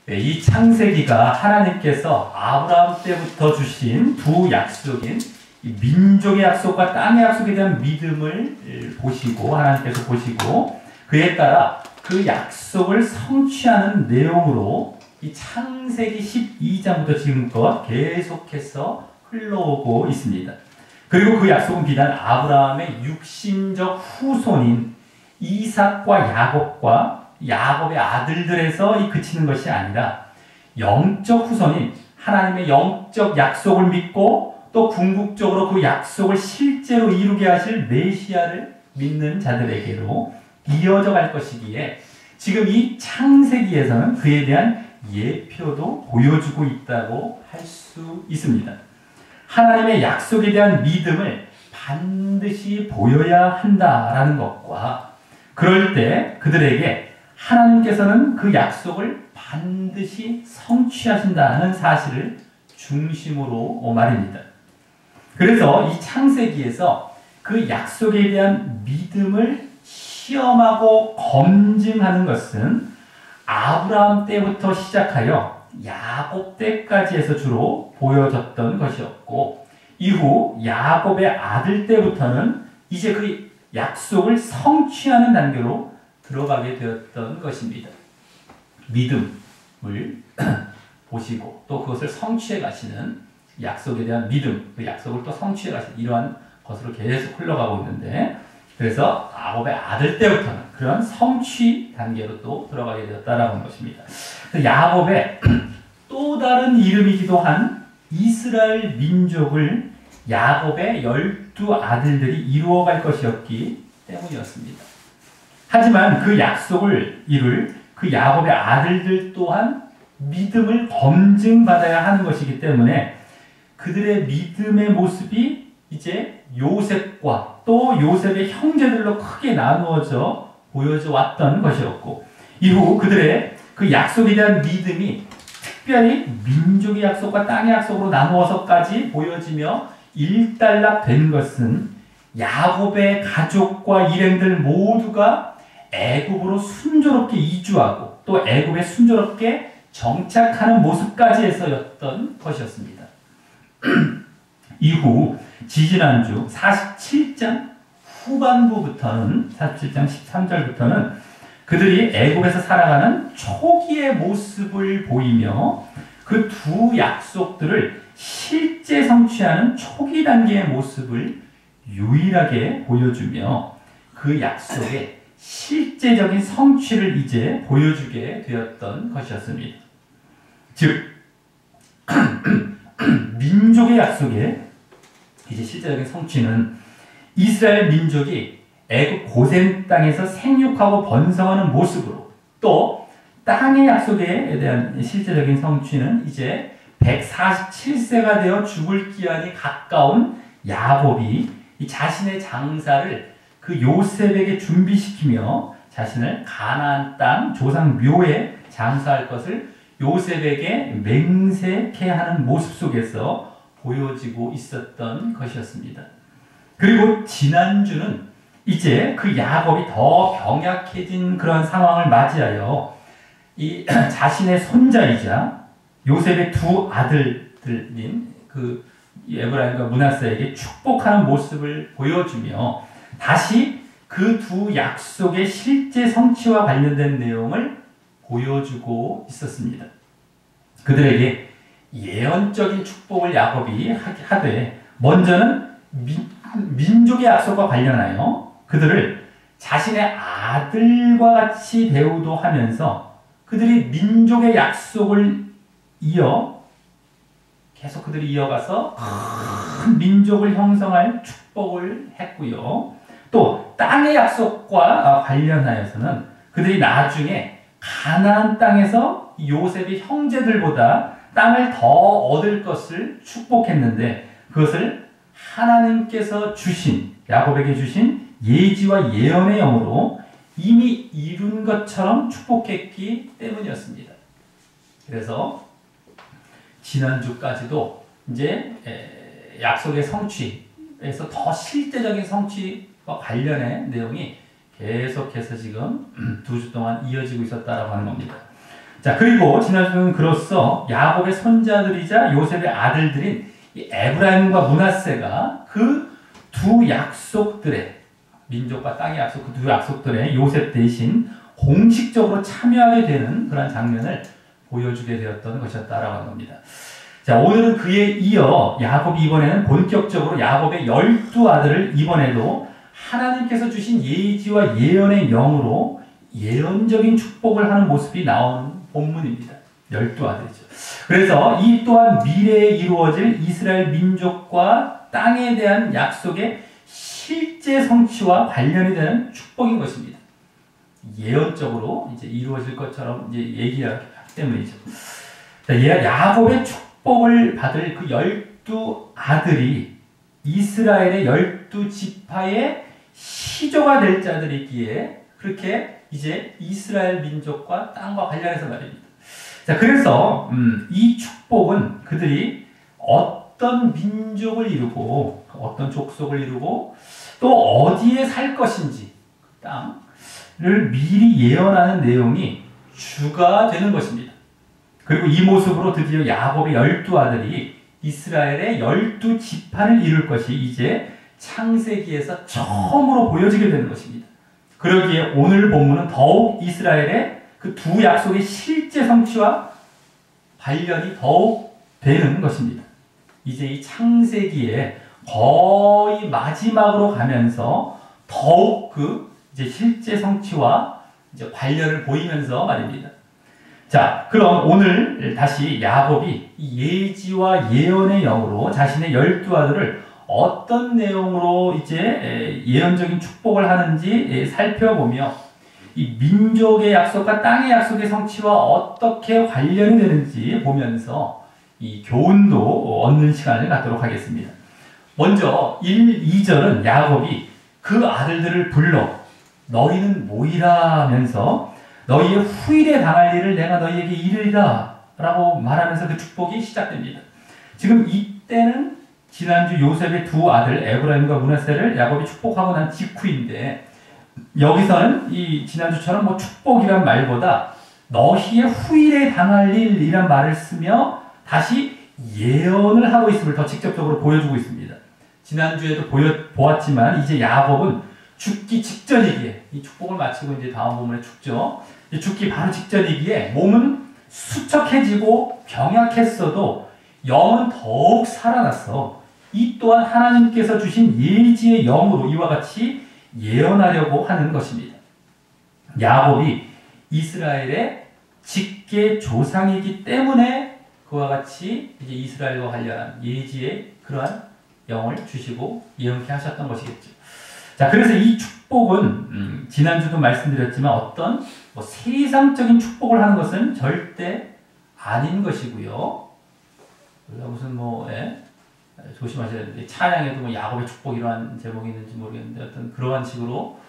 이 창세기가 하나님께서 아브라함 때부터 주신 두 약속인 민족의 약속과 땅의 약속에 대한 믿음을 보시고 하나님께서 보시고 그에 따라 그 약속을 성취하는 내용으로 이 창세기 12장부터 지금껏 계속해서 흘러오고 있습니다. 그리고 그 약속은 비단 아브라함의 육신적 후손인 이삭과 야곱의 아들들에서 그치는 것이 아니라 영적 후손인 하나님의 영적 약속을 믿고 또 궁극적으로 그 약속을 실제로 이루게 하실 메시아를 믿는 자들에게로 이어져 갈 것이기에 지금 이 창세기에서는 그에 대한 예표도 보여주고 있다고 할 수 있습니다. 하나님의 약속에 대한 믿음을 반드시 보여야 한다라는 것과 그럴 때 그들에게 하나님께서는 그 약속을 반드시 성취하신다는 사실을 중심으로 말입니다. 그래서 이 창세기에서 그 약속에 대한 믿음을 시험하고 검증하는 것은 아브라함 때부터 시작하여 야곱 때까지 해서 주로 보여졌던 것이었고 이후 야곱의 아들 때부터는 이제 그 약속을 성취하는 단계로 들어가게 되었던 것입니다. 믿음을 보시고 또 그것을 성취해 가시는 약속에 대한 믿음, 그 약속을 또 성취해 가시는 이러한 것으로 계속 흘러가고 있는데 그래서 야곱의 아들 때부터는 그런 성취 단계로 또 들어가게 되었다라는 것입니다. 야곱의 또 다른 이름이기도 한 이스라엘 민족을 야곱의 12 아들들이 이루어갈 것이었기 때문이었습니다. 하지만 그 약속을 이룰 그 야곱의 아들들 또한 믿음을 검증받아야 하는 것이기 때문에 그들의 믿음의 모습이 이제 요셉과 또 요셉의 형제들로 크게 나누어져 보여져 왔던 것이었고 이후 그들의 그 약속에 대한 믿음이 특별히 민족의 약속과 땅의 약속으로 나누어서까지 보여지며 일단락된 것은 야곱의 가족과 일행들 모두가 애굽으로 순조롭게 이주하고 또 애굽에 순조롭게 정착하는 모습까지 해서였던 것이었습니다. 이후 지지난주 47장 후반부부터는 47장 13절부터는 그들이 애굽에서 살아가는 초기의 모습을 보이며 그 두 약속들을 실제 성취하는 초기 단계의 모습을 유일하게 보여주며 그 약속의 실제적인 성취를 이제 보여주게 되었던 것이었습니다. 즉 민족의 약속의 이제 실제적인 성취는 이스라엘 민족이 애굽 고센 땅에서 생육하고 번성하는 모습으로 또 땅의 약속에 대한 실제적인 성취는 이제 147세가 되어 죽을 기한이 가까운 야곱이 이 자신의 장사를 그 요셉에게 준비시키며 자신을 가나안 땅 조상 묘에 장사할 것을 요셉에게 맹세케 하는 모습 속에서 보여지고 있었던 것이었습니다. 그리고 지난주는 이제 그 야곱이 더 병약해진 그런 상황을 맞이하여 이 자신의 손자이자 요셉의 두 아들들인 그 에브라임과 므낫세에게 축복하는 모습을 보여주며 다시 그 두 약속의 실제 성취와 관련된 내용을 보여주고 있었습니다. 그들에게 예언적인 축복을 야곱이 하되 먼저는 민족의 약속과 관련하여 그들을 자신의 아들과 같이 대우도 하면서 그들이 민족의 약속을 계속 그들이 이어가서 큰 민족을 형성할 축복을 했고요. 또 땅의 약속과 관련하여서는 그들이 나중에 가나안 땅에서 요셉의 형제들보다 땅을 더 얻을 것을 축복했는데 그것을 하나님께서 주신 야곱에게 주신 예지와 예언의 영으로 이미 이룬 것처럼 축복했기 때문이었습니다. 그래서 지난주까지도 이제 약속의 성취에서 더 실제적인 성취와 관련의 내용이 계속해서 지금 2주 동안 이어지고 있었다라고 하는 겁니다. 자, 그리고 지난주는 그로써 야곱의 손자들이자 요셉의 아들들인 이 에브라임과 므낫세가 그 두 약속들의 민족과 땅의 약속, 그 두 약속들의 요셉 대신 공식적으로 참여하게 되는 그런 장면을 보여주게 되었던 것이었다라고 하는 겁니다. 자, 오늘은 그에 이어 야곱이 이번에는 본격적으로 야곱의 12아들을 이번에도 하나님께서 주신 예지와 예언의 영으로 예언적인 축복을 하는 모습이 나온 본문입니다. 12아들이죠. 그래서 이 또한 미래에 이루어질 이스라엘 민족과 땅에 대한 약속의 실제 성취와 관련이 되는 축복인 것입니다. 예언적으로 이제 이루어질 것처럼 이제 얘기하기 때문이죠. 자, 야곱의 축복을 받을 그 12아들이 이스라엘의 12지파의 시조가 될 자들이기에 그렇게 이제 이스라엘 민족과 땅과 관련해서 말입니다. 자, 그래서 이 축복은 그들이 어떤 민족을 이루고 어떤 족속을 이루고 또 어디에 살 것인지 땅을 미리 예언하는 내용이 주가 되는 것입니다. 그리고 이 모습으로 드디어 야곱의 12아들이 이스라엘의 12지파를 이룰 것이 이제 창세기에서 처음으로 보여지게 되는 것입니다. 그러기에 오늘 본문은 더욱 이스라엘의 그 두 약속의 실제 성취와 관련이 더욱 되는 것입니다. 이제 이 창세기에 거의 마지막으로 가면서 더욱 그 이제 실제 성취와 이제 관련을 보이면서 말입니다. 자, 그럼 오늘 다시 야곱이 예지와 예언의 영으로 자신의 12아들을 어떤 내용으로 이제 예언적인 축복을 하는지 살펴보며 이 민족의 약속과 땅의 약속의 성취와 어떻게 관련이 되는지 보면서 이 교훈도 얻는 시간을 갖도록 하겠습니다. 먼저 1, 2절은 야곱이 그 아들들을 불러 너희는 모이라 하면서 너희의 후일에 당할 일을 내가 너희에게 이르리라 라고 말하면서 그 축복이 시작됩니다. 지금 이때는 지난주 요셉의 두 아들 에브라임과 므낫세를 야곱이 축복하고 난 직후인데 여기서는 이 지난주처럼 뭐 축복이란 말보다 너희의 후일에 당할 일이란 말을 쓰며 다시 예언을 하고 있음을 더 직접적으로 보여주고 있습니다. 지난주에도 보았지만 이제 야곱은 죽기 직전이기에 이 축복을 마치고 이제 다음 부분에 죽죠. 죽기 바로 직전이기에 몸은 수척해지고 병약했어도 영은 더욱 살아났어. 이 또한 하나님께서 주신 예지의 영으로 이와 같이 예언하려고 하는 것입니다. 야곱이 이스라엘의 직계 조상이기 때문에 그와 같이 이제 이스라엘과 관련한 예지의 그러한 영을 주시고 예언케 하셨던 것이겠죠. 자, 그래서 이 축복은 지난주도 말씀드렸지만 어떤 뭐 세상적인 축복을 하는 것은 절대 아닌 것이고요. 우리가 무슨 조심하셔야 되는데 찬양에도 뭐 야곱의 축복 이러한 제목이 있는지 모르겠는데 어떤 그러한 식으로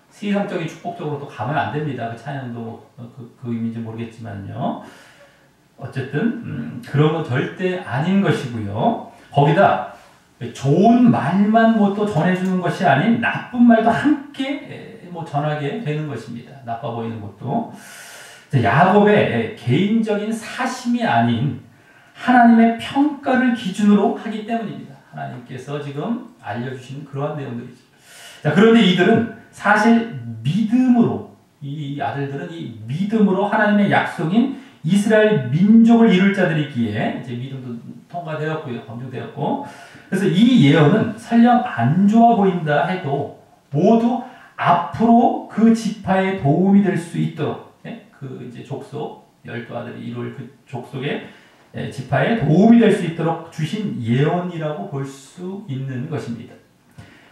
세상적인 축복적으로 또 가면 안 됩니다. 그 찬양도 그 의미인지 모르겠지만요. 어쨌든 그런 건 절대 아닌 것이고요. 거기다 좋은 말만 뭐 또 전해주는 것이 아닌 나쁜 말도 함께 뭐 전하게 되는 것입니다. 나빠 보이는 것도. 야곱의 개인적인 사심이 아닌 하나님의 평가를 기준으로 하기 때문입니다. 하나님께서 지금 알려주신 그러한 내용들이죠. 자, 그런데 이들은 사실 믿음으로, 이 아들들은 이 믿음으로 하나님의 약속인 이스라엘 민족을 이룰 자들이기에 이제 믿음도 통과되었고요. 검증되었고. 그래서 이 예언은 설령 안 좋아 보인다 해도 모두 앞으로 그 지파에 도움이 될 수 있도록, 그 이제 족속, 12아들이 이룰 그 족속의 지파에 도움이 될 수 있도록 주신 예언이라고 볼 수 있는 것입니다.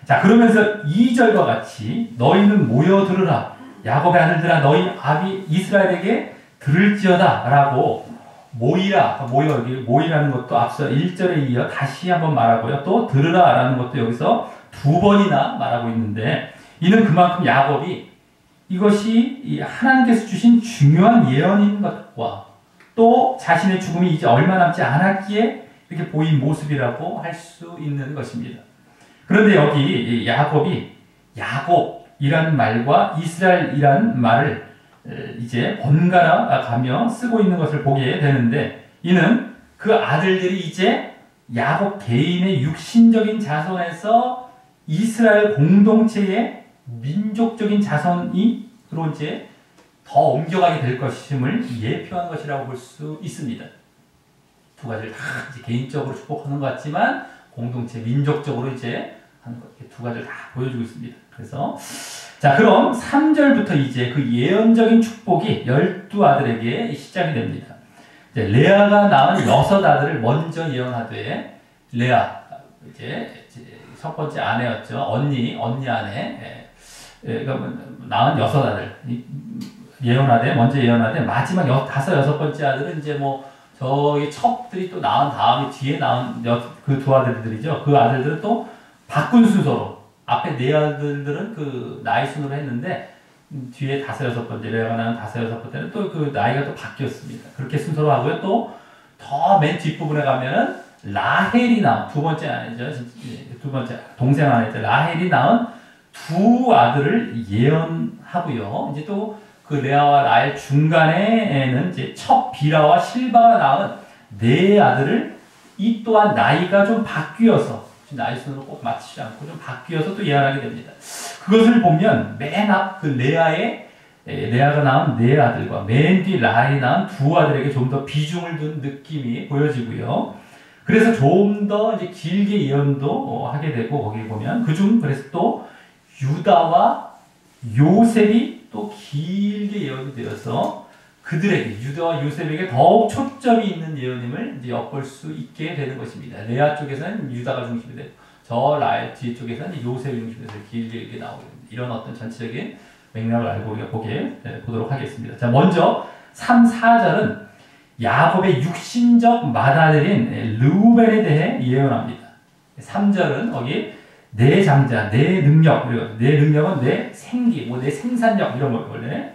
자, 그러면서 2절과 같이 너희는 모여 들으라. 야곱의 아들들아 너희 아비 이스라엘에게 들을지어다 라고 모이라는 것도 앞서 1절에 이어 다시 한번 말하고요. 또 들으라 라는 것도 여기서 두 번이나 말하고 있는데 이는 그만큼 야곱이 이것이 하나님께서 주신 중요한 예언인 것과 또 자신의 죽음이 이제 얼마 남지 않았기에 이렇게 보인 모습이라고 할 수 있는 것입니다. 그런데 여기 야곱이 야곱이란 말과 이스라엘이란 말을 이제 번갈아 가며 쓰고 있는 것을 보게 되는데, 이는 그 아들들이 이제 야곱 개인의 육신적인 자손에서 이스라엘 공동체의 민족적인 자손으로 이제 더 옮겨가게 될 것임을 예표한 것이라고 볼 수 있습니다. 두 가지를 다 이제 개인적으로 축복하는 것 같지만 공동체 민족적으로 이제 하는 것, 두 가지를 다 보여주고 있습니다. 그래서 자, 그럼 3절부터 이제 그 예언적인 축복이 12아들에게 시작이 됩니다. 이제 레아가 낳은 6아들을 먼저 예언하되, 레아 이제 첫 번째 아내였죠. 언니 아내. 낳은 6아들 예언하되, 먼저 예언하되, 마지막 5번째 아들은 이제 뭐 저기 첩들이 또 낳은 다음에 뒤에 낳은 그 두 아들들이죠. 그 아들들은 또 바꾼 순서로, 앞에 4아들들은 그 나이 순으로 했는데 뒤에 5, 6번째, 레아가 낳은 5, 6번째는 또 그 나이가 또 바뀌었습니다. 그렇게 순서로 하고요. 또 더 맨 뒷부분에 가면은 라헬이 낳은 두 번째 아내죠. 두 번째 동생 아내죠. 라헬이 낳은 2아들을 예언하고요. 이제 또 그 레아와 라헬 중간에는 이제 첩 비라와 실바가 낳은 4아들을 이 또한 나이가 좀 바뀌어서, 나이 순으로 꼭 맞추지 않고 좀 바뀌어서 또 예언하게 됩니다. 그것을 보면 맨 앞 그 레아가 낳은 4아들과 맨 뒤 라헬이 낳은 2아들에게 좀 더 비중을 둔 느낌이 보여지고요. 그래서 좀 더 이제 길게 예언도 하게 되고, 거기 보면 그래서 또 유다와 요셉이 또 길게 예언이 되어서 그들에게, 유다와 요셉에게 더욱 초점이 있는 예언임을 이제 엿볼 수 있게 되는 것입니다. 레아 쪽에서는 유다가 중심이 되고, 저 라헬 뒤 쪽에서는 요셉이 중심이 돼서 길게 나오게 됩니다. 이런 어떤 전체적인 맥락을 알고 우리가 보도록 하겠습니다. 자, 먼저 3, 4절은 야곱의 육신적 맏아들인 르우벤에 대해 예언합니다. 3절은 거기 내 장자, 내 능력, 그리고 내 능력은 내 생기, 내 생산력 이런 거 원래.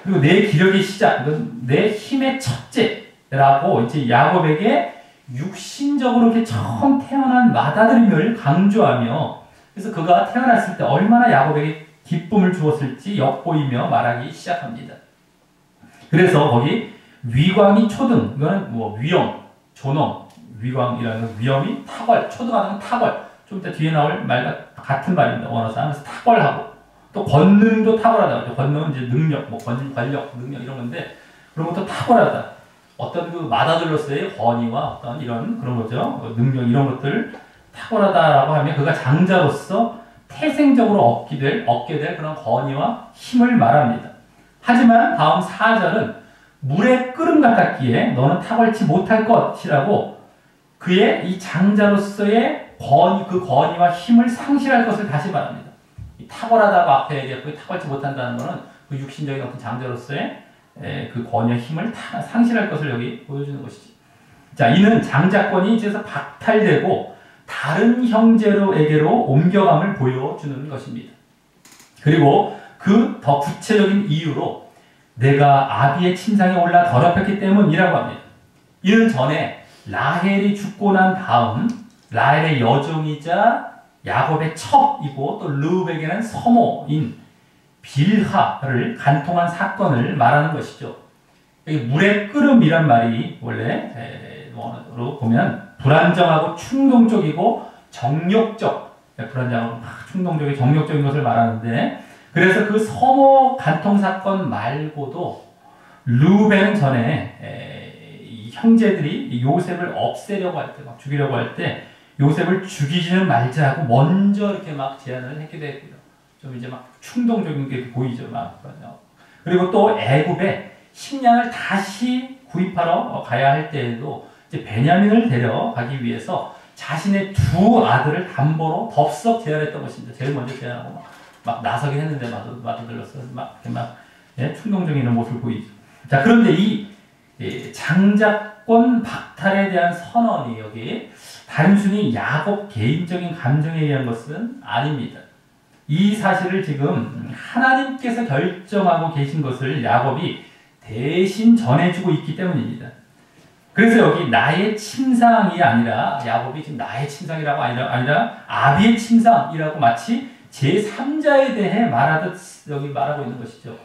그리고 내 기력의 시작, 이건 내 힘의 첫째라고 이제 야곱에게 육신적으로 이렇게 처음 태어난 맏아들임을 강조하며, 그래서 그가 태어났을 때 얼마나 야곱에게 기쁨을 주었을지 엿보이며 말하기 시작합니다. 그래서 거기 위광이 초등, 이거는 뭐 위엄, 존엄, 위광이라는 위엄이 탁월, 초등하다는 탁월. 좀 이따 뒤에 나올 말과 같은 말입니다. 원어상. 그래서 탁월하고, 또 권능도 탁월하다. 권능은 이제 능력, 뭐 권력, 능력 이런 건데, 그런 것도 탁월하다. 어떤 그 맏아들로서의 권위와 어떤 이런 그런 거죠. 능력 이런 것들 탁월하다라고 하면 그가 장자로서 태생적으로 얻게 될 그런 권위와 힘을 말합니다. 하지만 다음 4절은 물의 끓음 같았기에 너는 탁월치 못할 것이라고 그의 이 장자로서의 그 권위와 힘을 상실할 것을 다시 말합니다. 탁월하다고 앞에 얘기했고, 탁월치 못한다는 것은 그 육신적인 어떤 장자로서의 그 권위와 힘을 상실할 것을 여기 보여주는 것이지. 자, 이는 장자권이 이제서 박탈되고 다른 형제로에게로 옮겨감을 보여주는 것입니다. 그리고 그 더 구체적인 이유로 내가 아비의 침상에 올라 더럽혔기 때문이라고 합니다. 이는 전에 라헬이 죽고 난 다음 라헬의 여종이자 야곱의 첩이고 또 르우벤에게는 서모인 빌하를 간통한 사건을 말하는 것이죠. 여기 물의 끓음이란 말이 원래 원어로 보면 불안정하고 충동적이고 정욕적, 불안정하고 충동적이고 정욕적인 것을 말하는데, 그래서 그 서모 간통 사건 말고도 르우벤은 전에 이 형제들이 요셉을 없애려고 할 때, 막 죽이려고 할 때 요셉을 죽이지는 말자고 먼저 이렇게 막 제안을 했기도 했고요. 좀 이제 막 충동적인 게 보이죠, 막. 그리고 또 애굽에 식량을 다시 구입하러 가야 할 때에도 이제 베냐민을 데려가기 위해서 자신의 2아들을 담보로 덥석 제안했던 것입니다. 제일 먼저 제안하고 막 나서긴 했는데 마도들로서 막 충동적인 이런 모습을 보이죠. 자, 그런데 이 장자권 박탈에 대한 선언이 여기 단순히 야곱 개인적인 감정에 의한 것은 아닙니다. 이 사실을 지금 하나님께서 결정하고 계신 것을 야곱이 대신 전해주고 있기 때문입니다. 그래서 여기 나의 침상이 아니라, 야곱이 지금 나의 침상이라고 아니라 아비의 침상이라고 마치 제3자에 대해 말하듯 여기 말하고 있는 것이죠.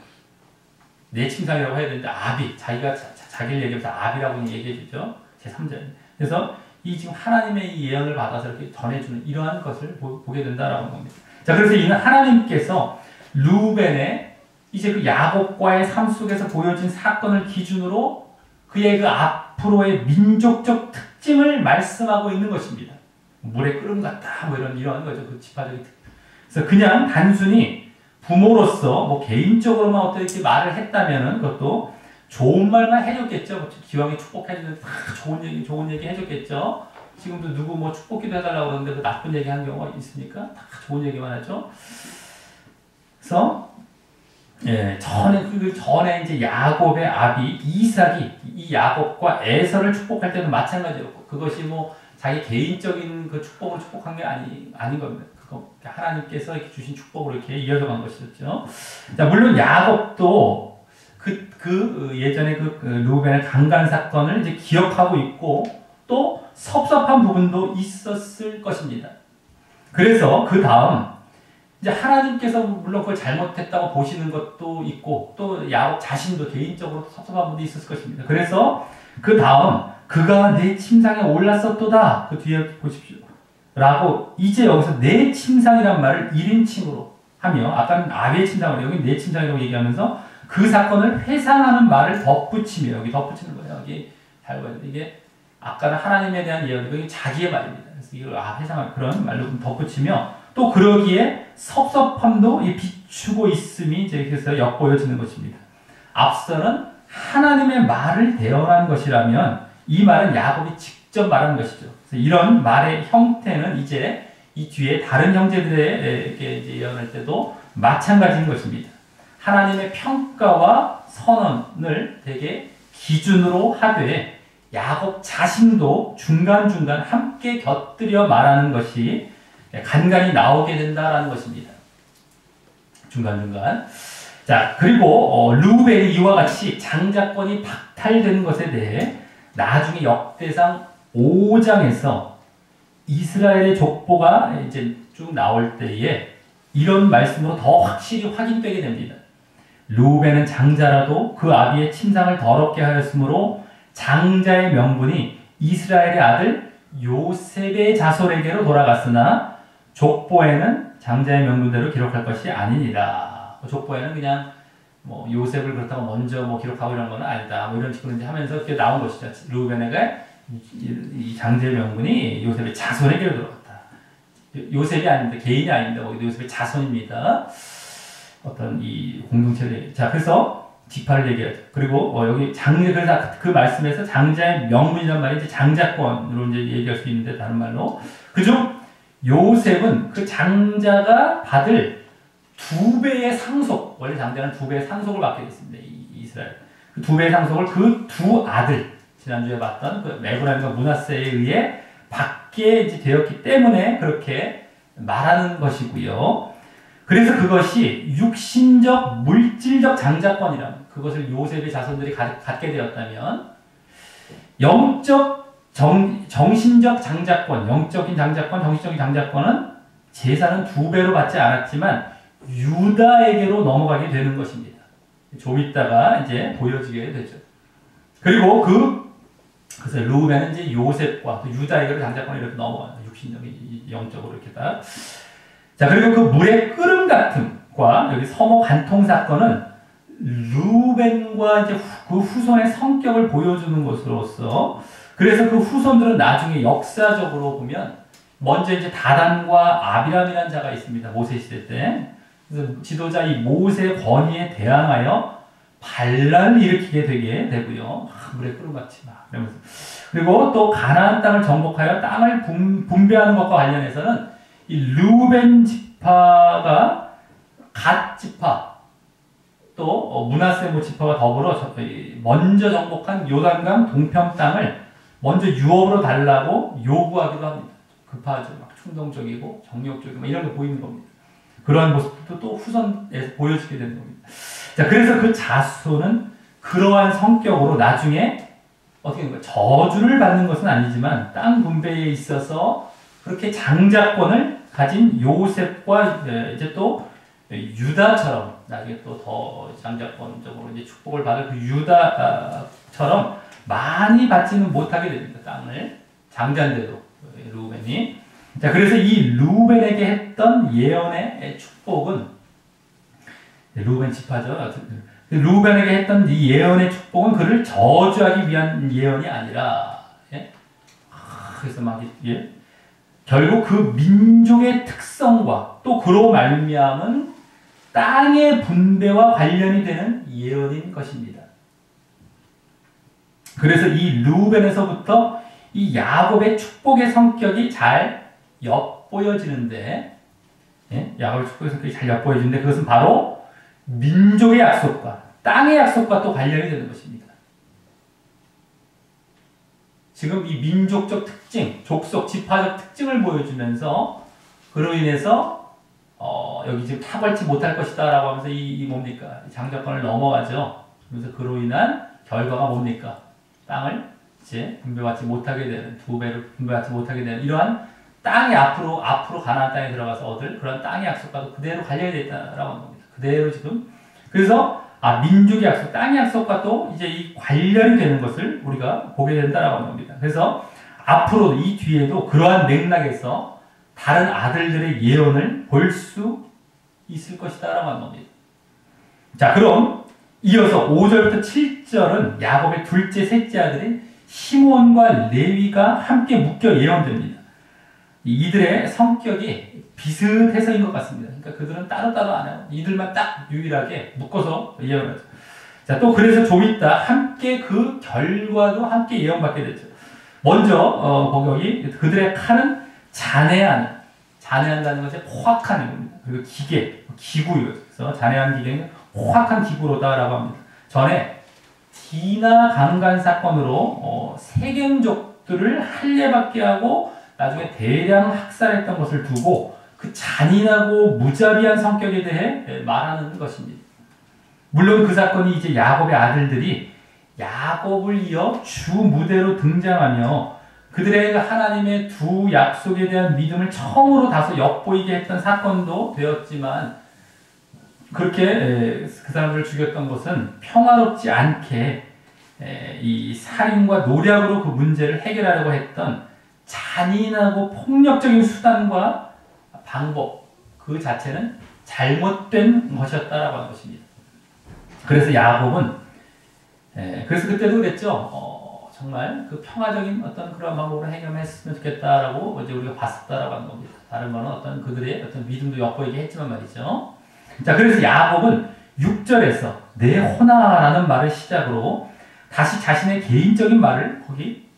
내 침상이라고 해야 되는데 아비, 자기가 자기를 얘기하면서 아비라고 얘기해 주죠. 제3자. 그래서 이 지금 하나님의 이 예언을 받아서 이렇게 전해주는 이러한 것을 보게 된다라는 겁니다. 자, 그래서 이는 하나님께서 루벤의 이제 그 야곱과의 삶 속에서 보여진 사건을 기준으로 그의 그 앞으로의 민족적 특징을 말씀하고 있는 것입니다. 물의 끓음 같다, 뭐 이런 거죠. 그 지파적인 특징. 그래서 그냥 단순히 부모로서 뭐 개인적으로만 어떤 이렇게 말을 했다면은 그것도 좋은 말만 해줬겠죠. 기왕에 축복해주는 다 좋은 얘기 해줬겠죠. 지금도 누구 뭐 축복기도 해달라고 그러는데 그 나쁜 얘기 하는 경우가 있으니까 다 좋은 얘기만 하죠. 그래서 예, 전에 이제 야곱의 아비 이삭이 이 야곱과 에서를 축복할 때도 마찬가지였고 그것이 뭐 자기 개인적인 그 축복을 축복한 게 아닌 겁니다. 그거 하나님께서 이렇게 주신 축복으로 이렇게 이어져 간 것이었죠. 자, 물론 야곱도 예전에 그 루벤의 강간 사건을 이제 기억하고 있고 또 섭섭한 부분도 있었을 것입니다. 그래서 그 다음 이제 하나님께서 물론 그걸 잘못했다고 보시는 것도 있고 또 야곱 자신도 개인적으로 섭섭한 부분도 있었을 것입니다. 그래서 그 다음 그가 내 침상에 올랐었도다. 그 뒤에 보십시오. 라고 이제 여기서 내 침상이란 말을 1인칭으로 하며 아까는 아비의 침상을 여기 내 침상이라고 얘기하면서 그 사건을 회상하는 말을 덧붙이며 여기 덧붙이는 거예요. 여기 잘 봐야 돼. 이게 아까는 하나님에 대한 예언이고 이게 자기의 말입니다. 그래서 이걸 회상할 그런 말로 덧붙이며 또 그러기에 섭섭함도 비추고 있음이 이제 그래서 엿보여지는 것입니다. 앞서는 하나님의 말을 대언한 것이라면 이 말은 야곱이 직접 말한 것이죠. 그래서 이런 말의 형태는 이제 이 뒤에 다른 형제들에게 이제 예언할 때도 마찬가지인 것입니다. 하나님의 평가와 선언을 되게 기준으로 하되 야곱 자신도 중간중간 함께 곁들여 말하는 것이 간간히 나오게 된다라는 것입니다. 중간중간. 자, 그리고 르우벤이 이와 같이 장자권이 박탈된 것에 대해 나중에 역대상 5장에서 이스라엘의 족보가 이제 쭉 나올 때에 이런 말씀으로 더 확실히 확인되게 됩니다. 르우벤은 장자라도 그 아비의 침상을 더럽게 하였으므로 장자의 명분이 이스라엘의 아들 요셉의 자손에게로 돌아갔으나 족보에는 장자의 명분대로 기록할 것이 아니니라. 족보에는 그냥 뭐 요셉을 그렇다고 먼저 뭐 기록하고 이런 건 아니다. 뭐 이런 식으로 이제 하면서 그게 나온 것이죠. 르우벤에게 이 장자의 명분이 요셉의 자손에게로 돌아갔다. 요셉이 아닌데 개인이 아닙니다. 요셉의 자손입니다. 어떤 이 공동체를. 자, 그래서 지파를 얘기하죠. 그리고 여기 그래서 그 말씀에서 장자의 명분이란 말이 이제 장자권으로 이제 얘기할 수 있는데 다른 말로 그중 요셉은 그 장자가 받을 2배의 상속, 원래 장자는 2배의 상속을 받게 됐습니다. 이스라엘. 그 2배의 상속을 그 두 아들, 지난주에 봤던 그 에브라임과 므낫세에 의해 받게 이제 되었기 때문에 그렇게 말하는 것이고요. 그래서 그것이 육신적, 물질적 장자권이라면 그것을 요셉의 자손들이 갖게 되었다면 영적, 정신적 장자권, 영적인 장자권, 정신적인 장자권은 제사는 2배로 받지 않았지만 유다에게로 넘어가게 되는 것입니다. 좀 있다가 이제 보여지게 되죠. 그리고 그래서 르우벤은 이제 요셉과 또 유다에게로 장자권이 이렇게 넘어가요. 육신적인, 영적으로 이렇게 다. 자, 그리고 그 물의 끓음 같음과 여기 서모 간통 사건은 르우벤과 이제 그 후손의 성격을 보여주는 것으로서 그래서 그 후손들은 나중에 역사적으로 보면 먼저 이제 다단과 아비람이라는 자가 있습니다. 모세 시대 때. 그래서 지도자 이 모세 권위에 대항하여 반란을 일으키게 되게 되고요. 물의 끓음같이 막 이러면서. 그리고 또 가나안 땅을 정복하여 땅을 분배하는 것과 관련해서는 이 르우벤 지파가 갓 지파 또 므낫세 지파가 더불어 먼저 정복한 요단강 동편 땅을 먼저 유업으로 달라고 요구하기도 합니다. 급하죠. 막 충동적이고 정욕적이고 막 이런 거 보이는 겁니다. 그러한 모습도 또 후손에서 보여지게 되는 겁니다. 자, 그래서 그 자손은 그러한 성격으로 나중에 어떻게 되는 거예요? 저주를 받는 것은 아니지만 땅 분배에 있어서 그렇게 장자권을 가진 요셉과 이제 또 유다처럼 나중에 또 더 장자권적으로 이제 축복을 받을 그 유다처럼 많이 받지는 못하게 됩니다. 땅을 장자인데도 루벤이. 자, 그래서 이 루벤에게 했던 예언의 축복은 루벤 지파죠. 루벤에게 했던 이 예언의 축복은 그를 저주하기 위한 예언이 아니라, 예? 그래서 막 예? 결국 그 민족의 특성과 또 그로 말미암은 땅의 분배와 관련이 되는 예언인 것입니다. 그래서 이 루벤에서부터 이 야곱의 축복의 성격이 잘 엿보여지는데, 예? 야곱의 축복의 성격이 잘 엿보여지는데 그것은 바로 민족의 약속과 땅의 약속과 또 관련이 되는 것입니다. 지금 이 민족적 특징, 족속, 지파적 특징을 보여주면서 그로 인해서 여기 지금 탁월치 못할 것이다 라고 하면서 이 뭡니까? 장자권을 넘어가죠. 그래서 그로 인한 결과가 뭡니까? 땅을 이제 분배받지 못하게 되는, 두 배로 분배받지 못하게 되는 이러한 땅이 앞으로 가나안 땅에 들어가서 얻을 그런 땅의 약속과도 그대로 관련이 되어 있다라고 하는 겁니다. 그대로 지금. 그래서 민족의 약속, 땅의 약속과 또 이제 이 관련이 되는 것을 우리가 보게 된다라고 하는 겁니다. 그래서 앞으로 이 뒤에도 그러한 맥락에서 다른 아들들의 예언을 볼 수 있을 것이다라고 하는 겁니다. 자, 그럼 이어서 5절부터 7절은 야곱의 둘째, 셋째 아들인 시몬과 레위가 함께 묶여 예언됩니다. 이들의 성격이 비슷해서인 것 같습니다. 그러니까 그들은 따로따로 안 해요. 이들만 딱 유일하게 묶어서 예언하죠. 자, 또 그래서 좀 이따 함께 그 결과도 함께 예언받게 되죠. 먼저 거기 그들의 칼은 잔해한다는 것이 포악한 겁니다. 그리고 기구요. 그래서 잔해한 기계는 포악한 기구로다라고 합니다. 전에 디나 강간 사건으로 세겜족들을 할례받게 하고 나중에 대량 학살했던 것을 두고 그 잔인하고 무자비한 성격에 대해 말하는 것입니다. 물론 그 사건이 이제 야곱의 아들들이 야곱을 이어 주 무대로 등장하며 그들의 하나님의 두 약속에 대한 믿음을 처음으로 다소 엿보이게 했던 사건도 되었지만 그렇게 그 사람들을 죽였던 것은 평화롭지 않게 이 살인과 노략으로 그 문제를 해결하려고 했던 잔인하고 폭력적인 수단과 방법 그 자체는 잘못된 것이었다라고 하는 것입니다. 그래서 야곱은 그래서 그때도 그랬죠. 정말 그 평화적인 어떤 그런 방법으로 해결했으면 좋겠다라고 이제 우리가 봤었다라고 하는 겁니다. 다른 거는 어떤 그들의 어떤 믿음도 엿보이게 했지만 말이죠. 자, 그래서 야곱은 6절에서 내 호나라는 말을 시작으로 다시 자신의 개인적인 말을 거기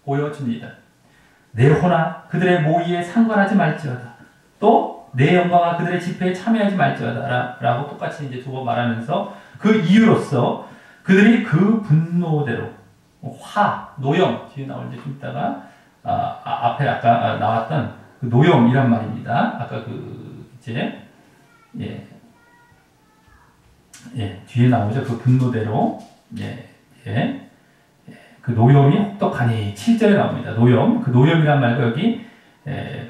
보여줍니다. 내 호나 그들의 모의에 상관하지 말지어다. 또 내 영광아 그들의 집회에 참여하지 말지어다 라고 똑같이 이제 두 번 말하면서 그 이유로서 그들이 그 분노대로 노염 뒤에 나올지 좀 이따가 앞에 아까 나왔던 그 노염이란 말입니다. 아까 그 이제 뒤에 나오죠. 그 분노대로 그 노염이 혹독하니 7절에 나옵니다. 노염 그 노염이란 말과 여기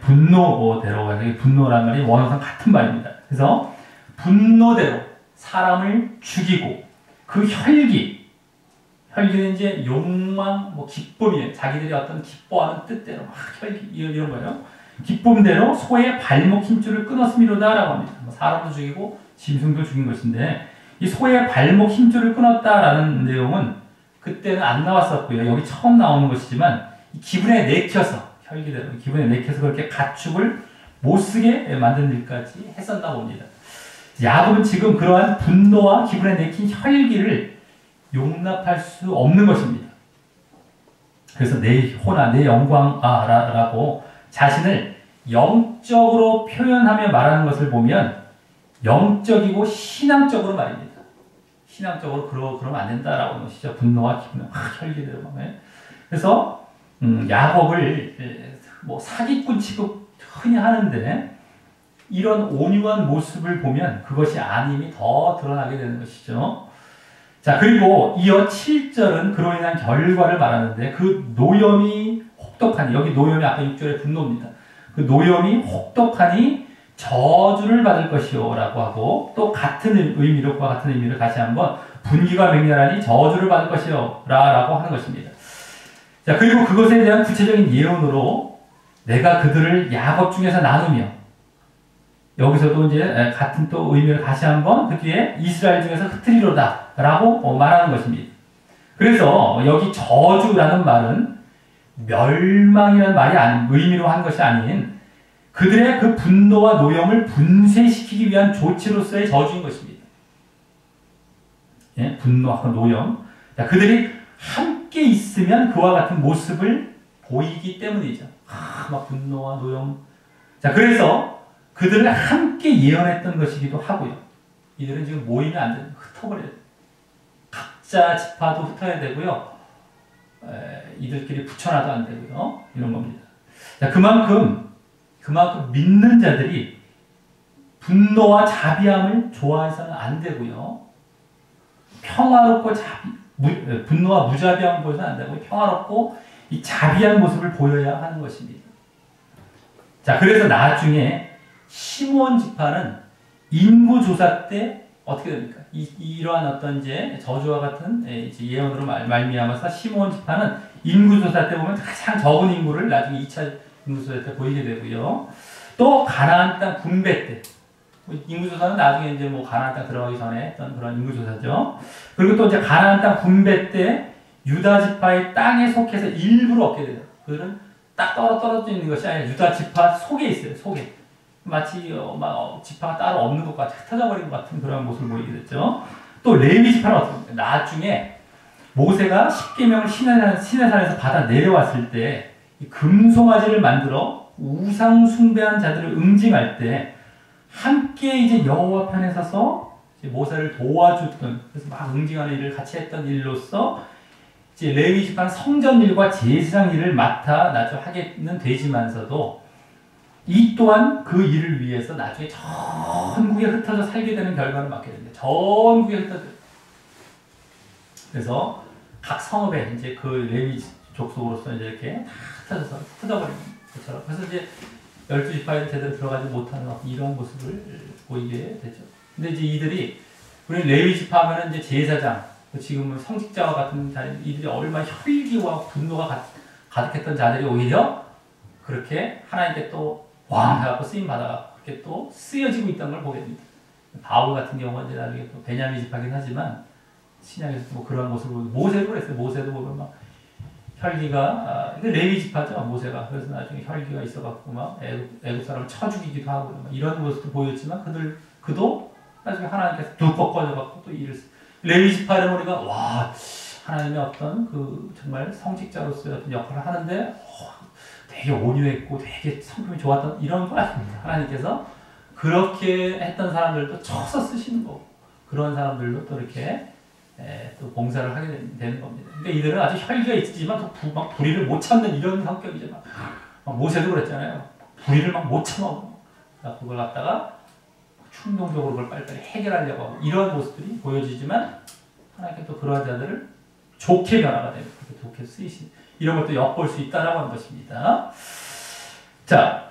분노대로 분노란 말이 원어상 같은 말입니다. 그래서 분노대로 사람을 죽이고 그 혈기는 이제 욕망, 기쁨이에요. 자기들이 어떤 기뻐하는 뜻대로 막 혈기 이런 거예요. 기쁨대로 소의 발목 힘줄을 끊었음이로다 라고 합니다. 사람도 죽이고 짐승도 죽인 것인데 이 소의 발목 힘줄을 끊었다라는 내용은 그때는 안 나왔었고요. 여기 처음 나오는 것이지만 기분에 내켜서 혈기대로 기분에 내켜서 그렇게 가축을 못 쓰게 만든 일까지 했었나 봅니다. 야곱은 지금 그러한 분노와 기분에 내킨 혈기를 용납할 수 없는 것입니다. 그래서 내 호나 내 영광아라고 자신을 영적으로 표현하며 말하는 것을 보면 영적이고 신앙적으로 말입니다. 신앙적으로 그러면 안 된다라고 하는 것이죠. 분노와 기분, 혈기대로. 그래서 야곱을 사기꾼 취급 흔히 하는데 이런 온유한 모습을 보면 그것이 아님이 더 드러나게 되는 것이죠. 자, 그리고 이어 7절은 그로 인한 결과를 말하는데 그 노염이 혹독하니 여기 노염이 아까 6절의 분노입니다. 그 노염이 혹독하니 저주를 받을 것이요 라고 하고, 또 같은 의미로, 그와 같은 의미를 다시 한번 분기가 맹렬하니 저주를 받을 것이요 라고 하는 것입니다. 자, 그리고 그것에 대한 구체적인 예언으로 내가 그들을 야곱 중에서 나누며, 여기서도 이제 같은 또 의미를 다시 한번 그 뒤에 이스라엘 중에서 흩트리로다 라고 말하는 것입니다. 그래서 여기 저주라는 말은 멸망이라는 말이 의미로 한 것이 아닌 그들의 그 분노와 노염을 분쇄시키기 위한 조치로서의 저주인 것입니다. 예? 분노와 노염. 자, 그들이 함께 있으면 그와 같은 모습을 보이기 때문이죠. 막 분노와 노염. 자, 그래서 그들을 함께 예언했던 것이기도 하고요. 이들은 지금 모이면 안 돼요. 흩어버려야 돼요. 각자 지파도 흩어야 되고요. 이들끼리 붙여놔도 안 되고요. 이런 겁니다. 자, 그만큼 믿는 자들이 분노와 자비함을 좋아해서는 안 되고요. 평화롭고 분노와 무자비함을 보여서는 안 되고 평화롭고 이 자비한 모습을 보여야 하는 것입니다. 자, 그래서 나중에 시므온 지파는 인구조사 때 어떻게 됩니까? 이러한 어떤 이제 저주와 같은 이제 예언으로 말미암아서 시므온 지파는 인구조사 때 보면 가장 적은 인구를 나중에 2차 인구조사 때 보이게 되고요. 또 가나안 땅 분배 때 인구조사는 나중에 이제 뭐 가나안 땅 들어가기 전에 했던 그런 인구조사죠. 그리고 또 이제 가나안 땅 분배 때 유다 지파의 땅에 속해서 일부를 얻게 돼요. 그들은 딱 떨어져 있는 것이 아니라 유다 지파 속에 있어요. 속에. 마치 지파가 따로 없는 것 같이 흩어져 버린 것 같은 그런 모습을 보이게 됐죠. 또 레위 지파는 어떻게 됩니까? 나중에 모세가 십계명을 시내산에서 받아 내려왔을 때 금송아지를 만들어 우상 숭배한 자들을 응징할 때 함께 이제 여호와 편에 서서 이제 모세를 도와주던, 그래서 막 응징하는 일을 같이 했던 일로서 이제 레위 지파는 성전 일과 제사장 일을 맡아 나중에 하게는 되지만서도 이 또한 그 일을 위해서 나중에 전국에 흩어져 살게 되는 결과를 맞게 됩니다. 전국에 흩어져. 그래서 각 성읍에 이제 그 레위 족속으로서 이제 이렇게 다 흩어져버리는 것처럼. 그래서 이제 12지파에 제대로 들어가지 못하는 이런 모습을 보이게 되죠. 근데 이제 이들이, 우리 레위 지파 하면은 이제 제사장, 지금은 성직자와 같은 자들, 이들이 얼마나 혈기와 분노가 가득했던 자들이 오히려 그렇게 하나님께 또 왕 해갖고 쓰임 받아갖고 그렇게 또 쓰여지고 있다는 걸 보게 됩니다. 바울 같은 경우는 이제 나중에 또 베냐민 지파긴 하지만 신약에서 뭐 그런 모습을 모세도 그랬어요. 모세도 보면 막 혈기가 레위 지파죠, 모세가. 그래서 나중에 혈기가 있어갖고 막 애국 사람을 쳐 죽이기도 하고 막 이런 모습도 보였지만 그도 나중에 하나님께서 뚝 꺾어져갖고 또 일을 레위 지파는 우리가 와 하나님의 어떤 그 정말 성직자로서의 어떤 역할을 하는데 되게 온유했고 되게 성품이 좋았던 이런 건 아닙니다. 하나님께서 그렇게 했던 사람들도 쳐서 쓰시는 거고 그런 사람들도 또 이렇게 또 봉사를 하게 되는 겁니다. 그러니까 이들은 아주 혈기가 있지만 막 불의를 못 참는 이런 성격이죠. 막 모세도 그랬잖아요. 불의를 막 못 참아. 그걸 갖다가 충동적으로 그걸 빨리빨리 해결하려고 하고 이런 모습들이 보여지지만 하나님께 또 그런 자들을 좋게 변화가 되고 그렇게 좋게 쓰이신 이런 것도 엿볼 수 있다라고 하는 것입니다. 자,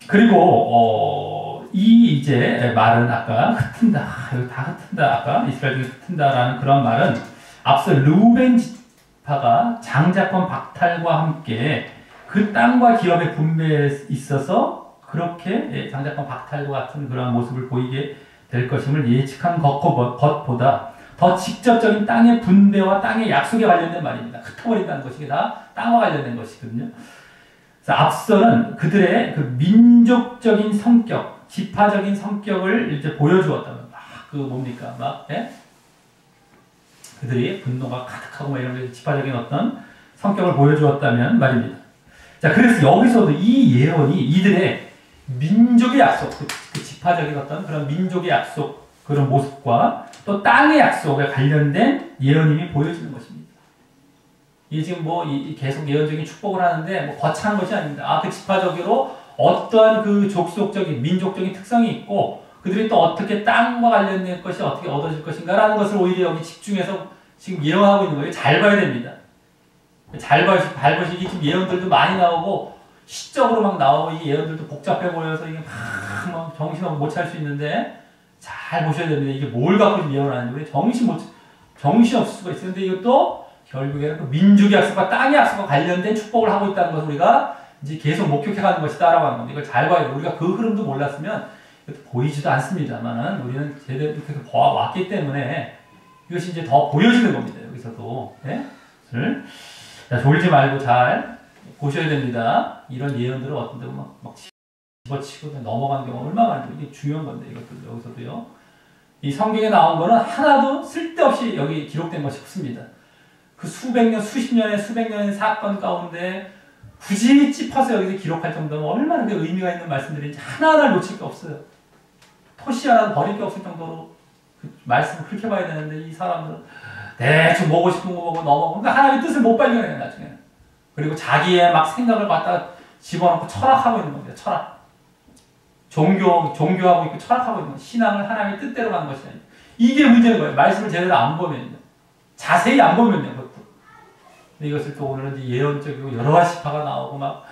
그리고 이 이제 말은 아까 흩은다, 여기 다 흩은다, 아까 이스라엘 중에 흩은다라는 그런 말은 앞서 르우벤 지파가 장자권 박탈과 함께 그 땅과 기업의 분배에 있어서 그렇게 장자권 박탈과 같은 그런 모습을 보이게 될 것임을 예측한 것보다 더 직접적인 땅의 분배와 땅의 약속에 관련된 말입니다. 흩어버린다는 것이 다 땅과 관련된 것이거든요. 그래서 앞서는 그들의 그 민족적인 성격, 지파적인 성격을 이제 보여주었다면 그들이 분노가 가득하고 이런 지파적인 어떤 성격을 보여주었다면 말입니다. 자, 그래서 여기서도 이 예언이 이들의 민족의 약속, 그 지파적인 어떤 그런 민족의 약속 그런 모습과 또 땅의 약속에 관련된 예언임이 보여지는 것입니다. 이게 지금 계속 예언적인 축복을 하는데 거창한 것이 아닙니다. 그 지파적으로 어떠한 그 족속적인 민족적인 특성이 있고 그들이 또 어떻게 땅과 관련된 것이 어떻게 얻어질 것인가라는 것을 오히려 여기 집중해서 지금 예언하고 있는 거예요. 잘 봐야 됩니다. 잘 보시기 지금 예언들도 많이 나오고 시적으로 막 나오고 이 예언들도 복잡해 보여서 이게 막 정신을 못 차릴 수 있는데 잘 보셔야 됩니다. 이게 뭘 갖고 예언하는지 우리 정신 없을 수가 있어요. 근데 이것도 결국에는 그 민족의 약속과 땅의 약속과 관련된 축복을 하고 있다는 것을 우리가 이제 계속 목격해가는 것이다라고 하는 겁니다. 이걸 잘 봐야 돼요. 우리가 그 흐름도 몰랐으면 보이지도 않습니다만은 우리는 제대로 이렇게 봐왔기 때문에 이것이 이제 더 보여지는 겁니다. 여기서도. 네? 자, 졸지 말고 잘 보셔야 됩니다. 이런 예언들을 어떤 데 막 집어치고 넘어가는 경우가 얼마나 많은데 이게 중요한 건데 이것도 여기서도요. 이 성경에 나온 거는 하나도 쓸데없이 여기 기록된 것이 없습니다. 그 수백 년, 수십 년의 수백 년의 사건 가운데 굳이 찝어서 여기서 기록할 정도면 얼마나 의미가 있는 말씀들인지 하나하나 놓칠 게 없어요. 토시 하나도 버릴 게 없을 정도로 그 말씀을 그렇게 봐야 되는데 이 사람들은 대충 보고 싶은 거 보고 넘어가고 그러니까 하나님의 뜻을 못 발견해요 나중에. 그리고 자기의 막 생각을 갖다가 집어넣고 철학하고 있는 겁니다. 철학. 종교하고 있고 철학하고 있는 거. 신앙을 하나님의 뜻대로 가는 것이 아니에요. 이게 문제인 거예요. 말씀을 제대로 안 보면요. 자세히 안 보면요. 그것도. 근데 이것을 또 오늘은 이제 예언적이고 여러 가지 지파가 나오고 막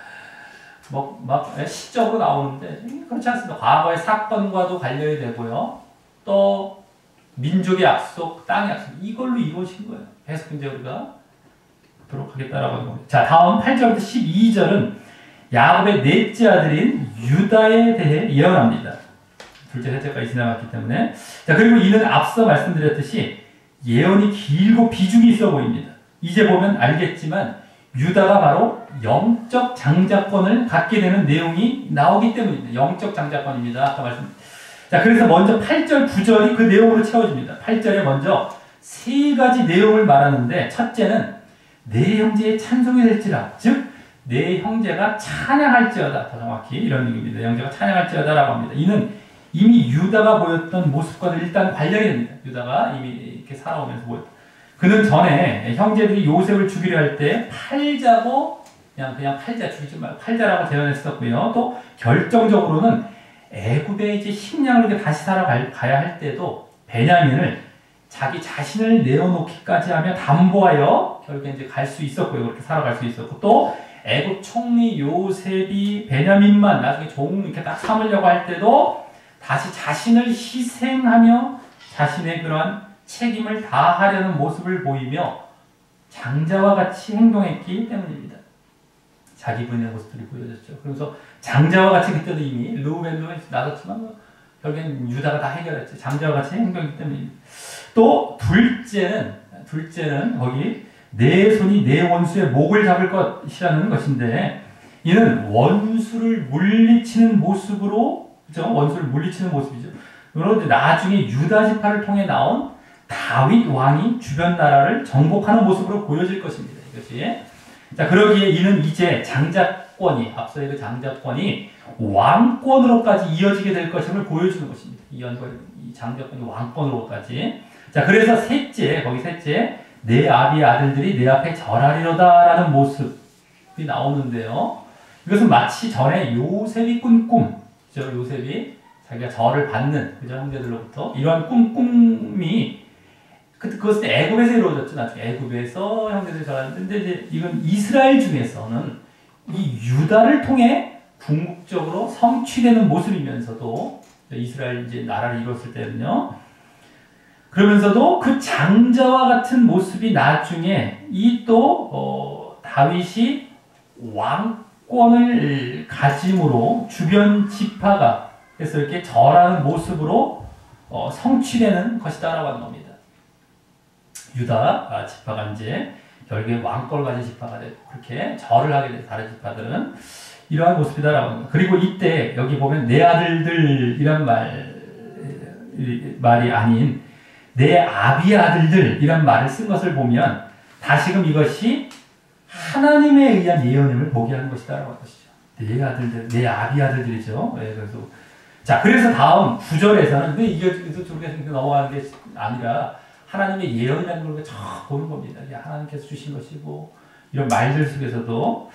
시적으로 나오는데 그렇지 않습니다. 과거의 사건과도 관련이 되고요. 또 민족의 약속, 땅의 약속 이걸로 이루어진 거예요. 계속 이제 우리가 보도록 하겠다라고 하는 겁니다. 자, 다음 8절부터 12절은 야곱의 넷째 아들인 유다에 대해 예언합니다. 둘째, 셋째까지 지나갔기 때문에. 자, 그리고 이는 앞서 말씀드렸듯이 예언이 길고 비중이 있어 보입니다. 이제 보면 알겠지만 유다가 바로 영적 장자권을 갖게 되는 내용이 나오기 때문입니다. 영적 장자권입니다. 아까 자, 그래서 먼저 8절, 9절이 그 내용으로 채워집니다. 8절에 먼저 세 가지 내용을 말하는데 첫째는 내 형제의 찬송이 될지라, 즉 내 형제가 찬양할지어다. 더 정확히 이런 얘기입니다. 내 형제가 찬양할지어다라고 합니다. 이는 이미 유다가 보였던 모습과도 일단 관련이 됩니다. 유다가 이미 이렇게 살아오면서 보였다. 그는 전에 형제들이 요셉을 죽이려 할 때 팔자고 그냥 팔자 죽이지 말고 팔자라고 제안했었고요. 또 결정적으로는 애굽에 이제 식량을 이렇게 다시 사러 가야 할 때도 베냐민을 자기 자신을 내어놓기까지 하며 담보하여 결국에 이제 갈 수 있었고요. 그렇게 살아갈 수 있었고 또 애굽 총리 요셉이 베냐민만 나중에 종 이렇게 딱 삼으려고 할 때도 다시 자신을 희생하며 자신의 그러한 책임을 다하려는 모습을 보이며 장자와 같이 행동했기 때문입니다. 자기 분의 모습들이 보여졌죠. 그래서 장자와 같이 그때도 이미 르우벤도 나섰지만 결국엔 유다가 다 해결했죠. 장자와 같이 행동했기 때문입니다. 또 둘째는 거기 내 손이 내 원수의 목을 잡을 것이라는 것인데 이는 원수를 물리치는 모습으로 그죠? 원수를 물리치는 모습이죠. 그리고 나중에 유다 지파를 통해 나온 다윗 왕이 주변 나라를 정복하는 모습으로 보여질 것입니다. 이것이. 자, 그러기에 이는 이제 장자권이 앞서의 그 장자권이 왕권으로까지 이어지게 될 것임을 보여주는 것입니다. 이 장자권이 왕권으로까지. 자, 그래서 셋째 내 아비의 아들들이 내 앞에 절하리로다라는 모습이 나오는데요. 이것은 마치 전에 요셉이 꾼 꿈, 그죠? 요셉이 자기가 절을 받는 그죠? 형제들로부터 이러한 꿈이 그것은 애굽에서 이루어졌죠. 나중에 애굽에서 형제들이 절하는데 이제 이건 이스라엘 중에서는 이 유다를 통해 궁극적으로 성취되는 모습이면서도 이스라엘 이제 나라를 이뤘을 때는요. 그러면서도 그 장자와 같은 모습이 나중에 이 또 다윗이 왕권을 가짐으로 주변 지파가 그래서 이렇게 절하는 모습으로 성취되는 것이다라고 하는 겁니다. 유다 지파가 이제 결국에 왕권을 가진 지파가 되고 그렇게 절을 하게 된 다른 지파들은 이러한 모습이다라고 합니다. 그리고 이때 여기 보면 내 아들들이란 말이 아닌 내 아비의 아들들이란 말을 쓴 것을 보면 다시금 이것이 하나님에 의한 예언임을 보게 하는 것이다라고 하는 것이죠. 내 아들들, 내 아비의 아들들이죠. 네, 그래서 다음 9절에서는 근데 이게 우리가 넘어가는 게 아니라 하나님의 예언이라는 걸 보는 겁니다. 하나님께서 주신 것이고 이런 말들 속에서도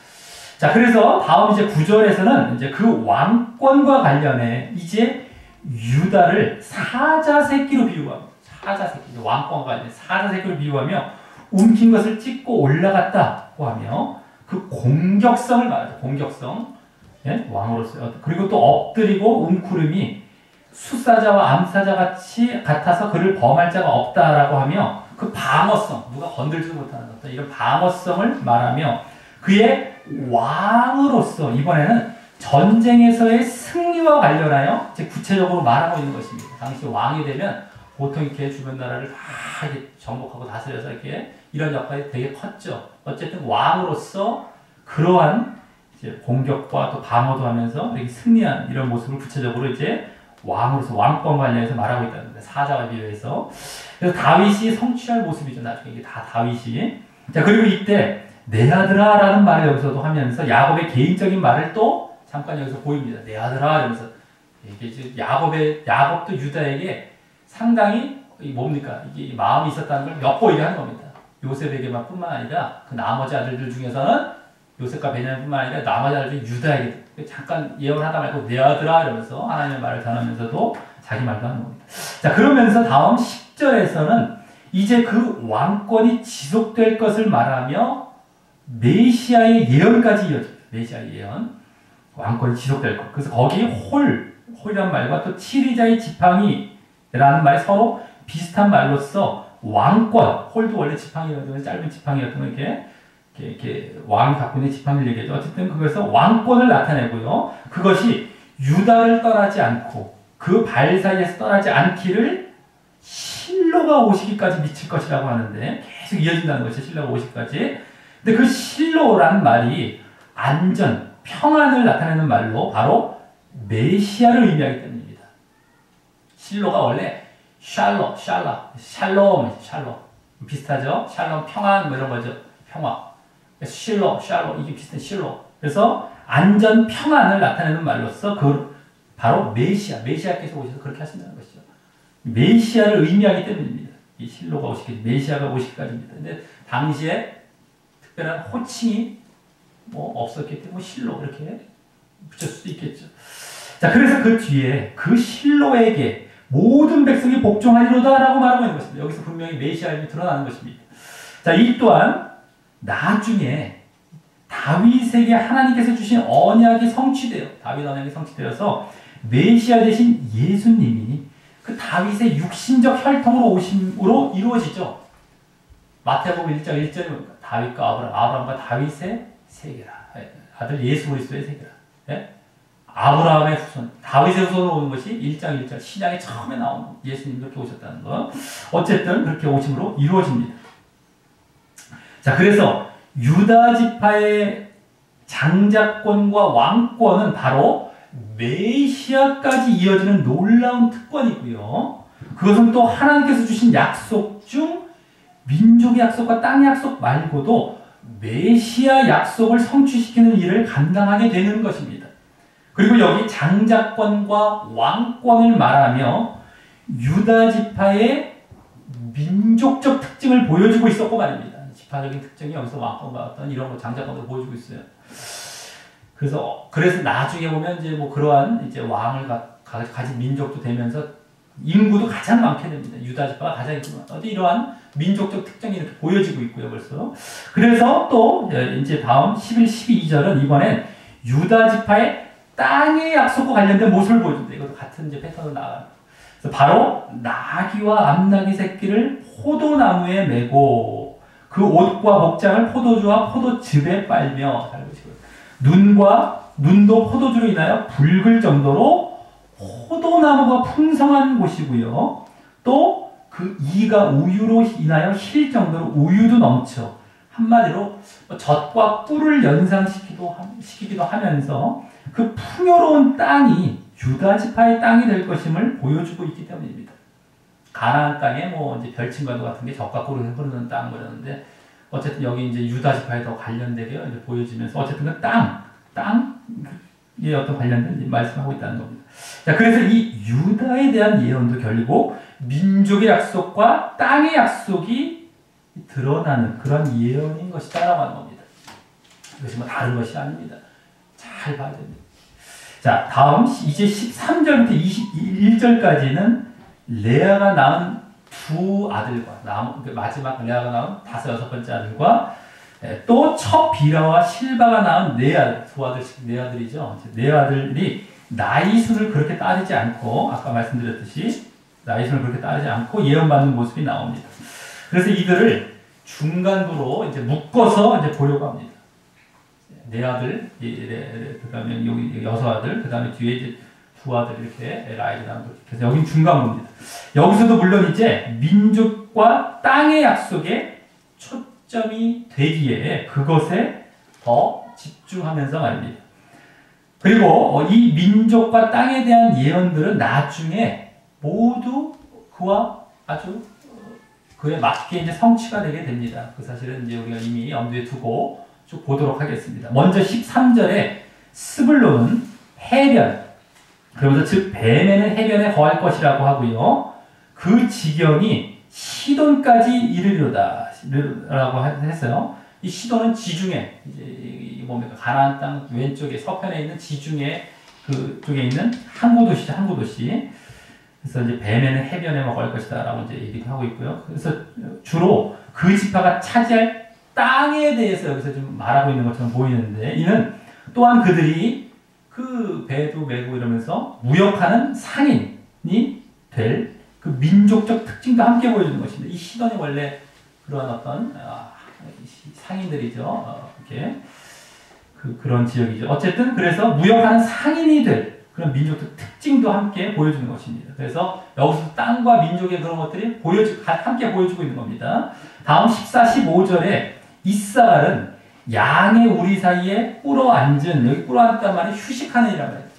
자 그래서 다음 이제 9절에서는 이제 그 왕권과 관련해 이제 유다를 사자 새끼로 비유합니다. 사자 새끼, 왕권과 관련해 사자 새끼로 비유하며 움킨 것을 찢고 올라갔다고 하며 그 공격성을 말하죠. 공격성. 예? 왕으로서. 그리고 또 엎드리고 웅크림이 수사자와 암사자 같아서 그를 범할 자가 없다라고 하며 그 방어성, 누가 건들지도 못하는 어떤 이런 방어성을 말하며 그의 왕으로서 이번에는 전쟁에서의 승리와 관련하여 이제 구체적으로 말하고 있는 것입니다. 당시 왕이 되면 보통 이렇게 주변 나라를 다 이렇게 정복하고 다스려서 이렇게 이런 역할이 되게 컸죠. 어쨌든 왕으로서 그러한 이제 공격과 또 방어도 하면서 이렇게 승리한 이런 모습을 구체적으로 이제 왕으로서 왕권 관련해서 말하고 있다는 겁니다. 사자와 비교해서. 그래서 다윗이 성취할 모습이죠. 나중에 이게 다 다윗이. 자, 그리고 이때 내 아들아라는 말을 여기서도 하면서 야곱의 개인적인 말을 또 잠깐 여기서 보입니다. 내 아들아 이러면서 이게 지금 야곱도 유다에게 상당히 뭡니까? 이게 마음이 있었다는 걸 몇 번 얘기하는 겁니다. 요셉에게만 뿐만 아니라 그 나머지 아들들 중에서는 요셉과 베냐민뿐만 아니라 나머지 아들들 유다에게 잠깐 예언하다 말고 내 아들아 이러면서 하나님의 말을 전하면서도 자기 말도 하는 겁니다. 자, 그러면서 다음 10절에서는 이제 그 왕권이 지속될 것을 말하며 메시아의 예언까지 이어집니다. 메시아의 예언. 왕권이 지속될 것. 그래서 거기 홀이란 말과 또 치리자의 지팡이라는 말이 서로 비슷한 말로서 왕권, 홀도 원래 지팡이였던 짧은 지팡이였던 거 이렇게 왕이 갖고 있는 지팡이를 얘기하죠. 어쨌든 그것에서 왕권을 나타내고요. 그것이 유다를 떠나지 않고 그 발 사이에서 떠나지 않기를 실로가 오시기까지 미칠 것이라고 하는데 계속 이어진다는 것이 실로가 오시기까지. 근데 그 실로라는 말이 안전, 평안을 나타내는 말로 바로 메시아를 의미하기 때문입니다. 실로가 원래 샬롬 비슷하죠? 샬롬 평안 뭐 이런 거죠. 평화. 실로 이게 비슷한 실로. 그래서 안전 평안을 나타내는 말로서 그 바로 메시아께서 오셔서 그렇게 하신다는 것이죠. 메시아를 의미하기 때문입니다. 이 실로가 오시기 메시아가 오시기까지입니다. 근데 당시에 특별한 호칭이 뭐 없었기 때문에 실로 이렇게 붙였을 수도 있겠죠. 자, 그래서 그 뒤에 그 실로에게 모든 백성이 복종하리로다라고 말하고 있는 것입니다. 여기서 분명히 메시아임이 드러나는 것입니다. 자, 이 또한 나중에 다윗에게 하나님께서 주신 언약이 성취돼요. 다윗 언약이 성취되어서 메시아 대신 예수님이 그 다윗의 육신적 혈통으로 오심으로 이루어지죠. 마태복음 1장 1절에 뭡니까? 다윗과 아브라함과 다윗의 세계라. 아들 예수 그리스도의 세계라. 네? 아브라함의 후손, 다윗의 후손으로 오는 것이 1장 1절 신약에 처음에 나오는 예수님 그렇게 오셨다는 거. 어쨌든 그렇게 오심으로 이루어집니다. 자, 그래서 유다 지파의 장자권과 왕권은 바로 메시아까지 이어지는 놀라운 특권이고요. 그것은 또 하나님께서 주신 약속 중 민족의 약속과 땅의 약속 말고도 메시아 약속을 성취시키는 일을 감당하게 되는 것입니다. 그리고 여기 장자권과 왕권을 말하며 유다 지파의 민족적 특징을 보여주고 있었고 말입니다. 지파적인 특징이 여기서 왕권과 어떤 이런 거 장자권을 보여주고 있어요. 그래서 나중에 보면 이제 뭐 그러한 이제 왕을 가진 민족도 되면서 인구도 가장 많게 됩니다. 유다 지파가 가장 인구가 많아요. 이러한 민족적 특징이 이렇게 보여지고 있고요, 벌써. 그래서 또 이제 다음 11, 12절은 이번엔 유다 지파의 땅의 약속과 관련된 모습을 보여줍니다. 이것도 같은 이제 패턴으로 나갑니다. 그래서 바로 나귀와 암나귀 새끼를 포도나무에 메고 그 옷과 목장을 포도주와 포도즙에 빨며 잘 보시고요. 눈도 포도주로 인하여 붉을 정도로 포도나무가 풍성한 곳이고요. 또 그 이가 우유로 인하여 힐 정도로 우유도 넘쳐. 한마디로 젖과 꿀을 연상시키기도 하면서 그 풍요로운 땅이 유다 지파의 땅이 될 것임을 보여주고 있기 때문입니다. 가나안 땅에 뭐 이제 별침과도 같은 게 젖과 꿀을 흐르는 땅 그러는데 어쨌든 여기 이제 유다 지파에 더 관련되게 이제 보여지면서 어쨌든 그 땅에 어떤 관련된 말씀하고 있다는 겁니다. 자, 그래서 이 유다에 대한 예언도 결국 민족의 약속과 땅의 약속이 드러나는 그런 예언인 것이다라고 하는 겁니다. 이것이 뭐 다른 것이 아닙니다. 잘 봐야 됩니다. 자, 다음 이제 13절부터 21절까지는 레아가 낳은 두 아들과 마지막 레아가 낳은 5, 6번째 아들과 또 첫 비라와 실바가 낳은 네 아들, 두 아들씩 네 아들이죠. 네 아들이 나이순을 그렇게 따르지 않고 아까 말씀드렸듯이 나이순을 그렇게 따르지 않고 예언받는 모습이 나옵니다. 그래서 이들을 중간부로 이제 묶어서 이제 보려고 합니다. 네 아들, 그다음에 여기 여섯 아들, 그다음에 뒤에 이제 두 아들 이렇게 라이즈라는 거. 그래서 여긴 중간부입니다. 여기서도 물론 이제 민족과 땅의 약속에 초점이 되기에 그것에 더 집중하면서 말입니다. 그리고 이 민족과 땅에 대한 예언들은 나중에 모두 그와 아주 그에 맞게 이제 성취가 되게 됩니다. 그 사실은 이제 우리가 이미 염두에 두고 쭉 보도록 하겠습니다. 먼저 13절에 스불론은 해변, 그러면서 즉 뱀에는 해변에 거할 것이라고 하고요. 그 지경이 시돈까지 이르리로다 라고 했어요. 이 시돈은 지중해, 이제 뭡니까 가나안 땅 왼쪽에 서편에 있는 지중해 그쪽에 있는 항구 도시죠, 항구 도시. 그래서 이제 뱀에는 해변에 거할 것이다라고 이제 얘기를 하고 있고요. 그래서 주로 그 지파가 차지할 땅에 대해서 여기서 좀 말하고 있는 것처럼 보이는데, 이는 또한 그들이 그 배도 메고 이러면서 무역하는 상인이 될 그 민족적 특징도 함께 보여주는 것입니다. 이 시돈이 원래 그러한 어떤 상인들이죠. 이렇게 그런 지역이죠. 어쨌든 그래서 무역하는 상인이 될 그런 민족적 특징도 함께 보여주는 것입니다. 그래서 여기서 땅과 민족의 그런 것들이 함께 보여주고 있는 겁니다. 다음 14, 15절에 이사갈은 양의 우리 사이에 꿇어 앉은, 여기 꿇어 앉단 말이 휴식하는 이라는 말이에요.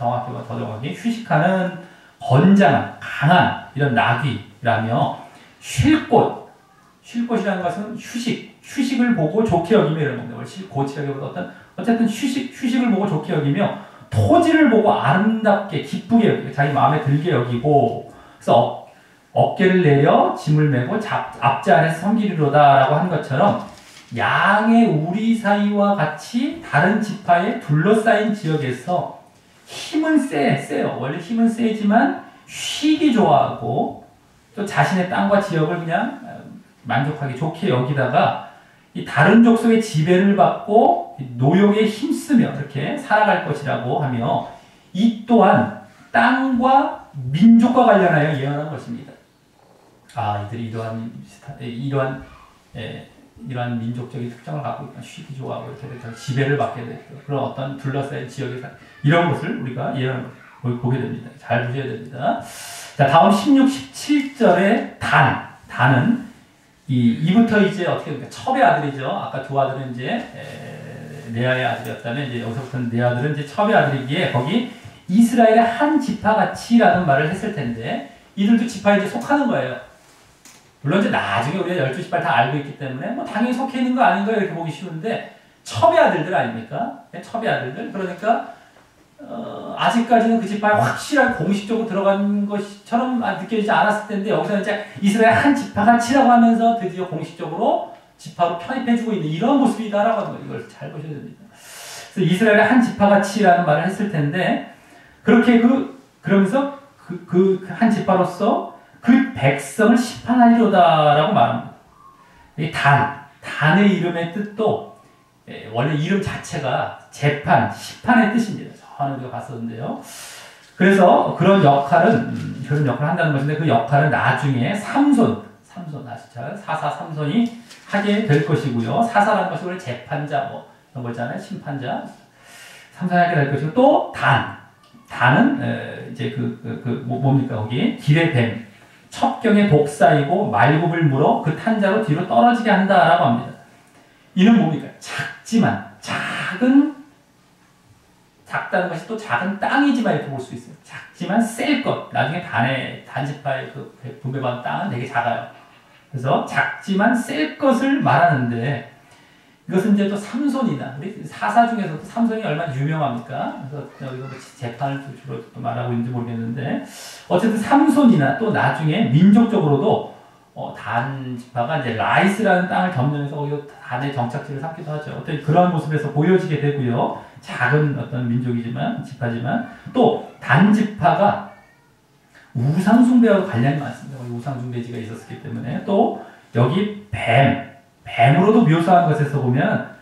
더 정확히 휴식하는 건장한, 강한 이런 나귀라며 쉴 곳이라는 것은 휴식을 보고 좋게 여기며 이런 겁니다. 고치라기보다 어쨌든 휴식을 보고 좋게 여기며 토지를 보고 아름답게 기쁘게 여기고 자기 마음에 들게 여기고, 그래서 어깨를 내려 짐을 메고 앞자 안에서 섬기리로다라고 한 것처럼 양의 우리 사이와 같이 다른 지파에 둘러싸인 지역에서 힘은 세요. 원래 힘은 세지만 쉬기 좋아하고 또 자신의 땅과 지역을 그냥 만족하게 좋게 여기다가 이 다른 족속의 지배를 받고 노역에 힘쓰며 이렇게 살아갈 것이라고 하며, 이 또한 땅과 민족과 관련하여 예언한 것입니다. 이들이 이러한 민족적인 특성을 갖고 있다. 쉬기 좋아하고 이렇게 지배를 받게 되고 그런 어떤 둘러싸인 지역에서 이런 것을 우리가 예언을 보게 됩니다. 잘 보셔야 됩니다. 자, 다음 16, 17절에 단은 이부터 이제 어떻게 됩니까? 첩의 아들이죠. 아까 두 아들은 이제 레아의 아들이었다면 이제 여기서부터는 네 아들은 이제 첩의 아들이기에 거기 이스라엘의 한 지파 같이라는 말을 했을 텐데, 이들도 지파에 이제 속하는 거예요. 물론 이제 나중에 우리가 12지파를 다 알고 있기 때문에 뭐 당연히 속해 있는 거 아닌가 이렇게 보기 쉬운데, 첩의 아들들 아닙니까? 첩의 아들들. 그러니까 아직까지는 그 지파에 확실하게 공식적으로 들어간 것처럼 느껴지지 않았을 텐데, 여기서 이제 이스라엘 한 지파같이라고 하면서 드디어 공식적으로 지파로 편입해주고 있는 이런 모습이다라고 하는 거예요. 이걸 잘 보셔야 됩니다. 그래서 이스라엘의 한 지파같이라는 말을 했을 텐데, 그렇게 그러면서 그 한 지파로서 그 백성을 심판하리로다라고 말합니다. 이 단의 이름의 뜻도 원래 이름 자체가 재판, 심판의 뜻입니다. 저는 우리가 봤었는데요. 그래서 그런 역할을 한다는 것인데, 그 역할은 나중에 삼손 아시죠? 사사 삼손이 하게 될 것이고요. 사사라는 것이 원래 재판자 이런 거잖아요. 심판자. 삼손이 하게 될 것이고, 또 단은 이제 뭡니까 거기 길의 뱀, 첩경의 독사이고 말굽을 물어 그 탄자로 뒤로 떨어지게 한다라고 합니다. 이는 뭡니까? 작다는 것이 또 작은 땅이지만 이렇게 볼 수 있어요. 작지만 셀 것. 나중에 단지파의 그 분배받은 땅은 되게 작아요. 그래서 작지만 셀 것을 말하는데, 이것은 이제 또 삼손이나 우리 사사 중에서도 삼손이 얼마나 유명합니까? 그래서 여기서 재판을 주로 또 말하고 있는지 모르겠는데, 어쨌든 삼손이나 또 나중에 민족적으로도 단 지파가 이제 라이스라는 땅을 점령해서 거기서 단의 정착지를 삼기도 하죠. 어떤 그런 모습에서 보여지게 되고요. 작은 어떤 민족이지만 지파지만, 또 단 지파가 우상 숭배와 관련이 많습니다. 우상 숭배지가 있었기 때문에, 또 여기 뱀으로도 묘사한 것에서 보면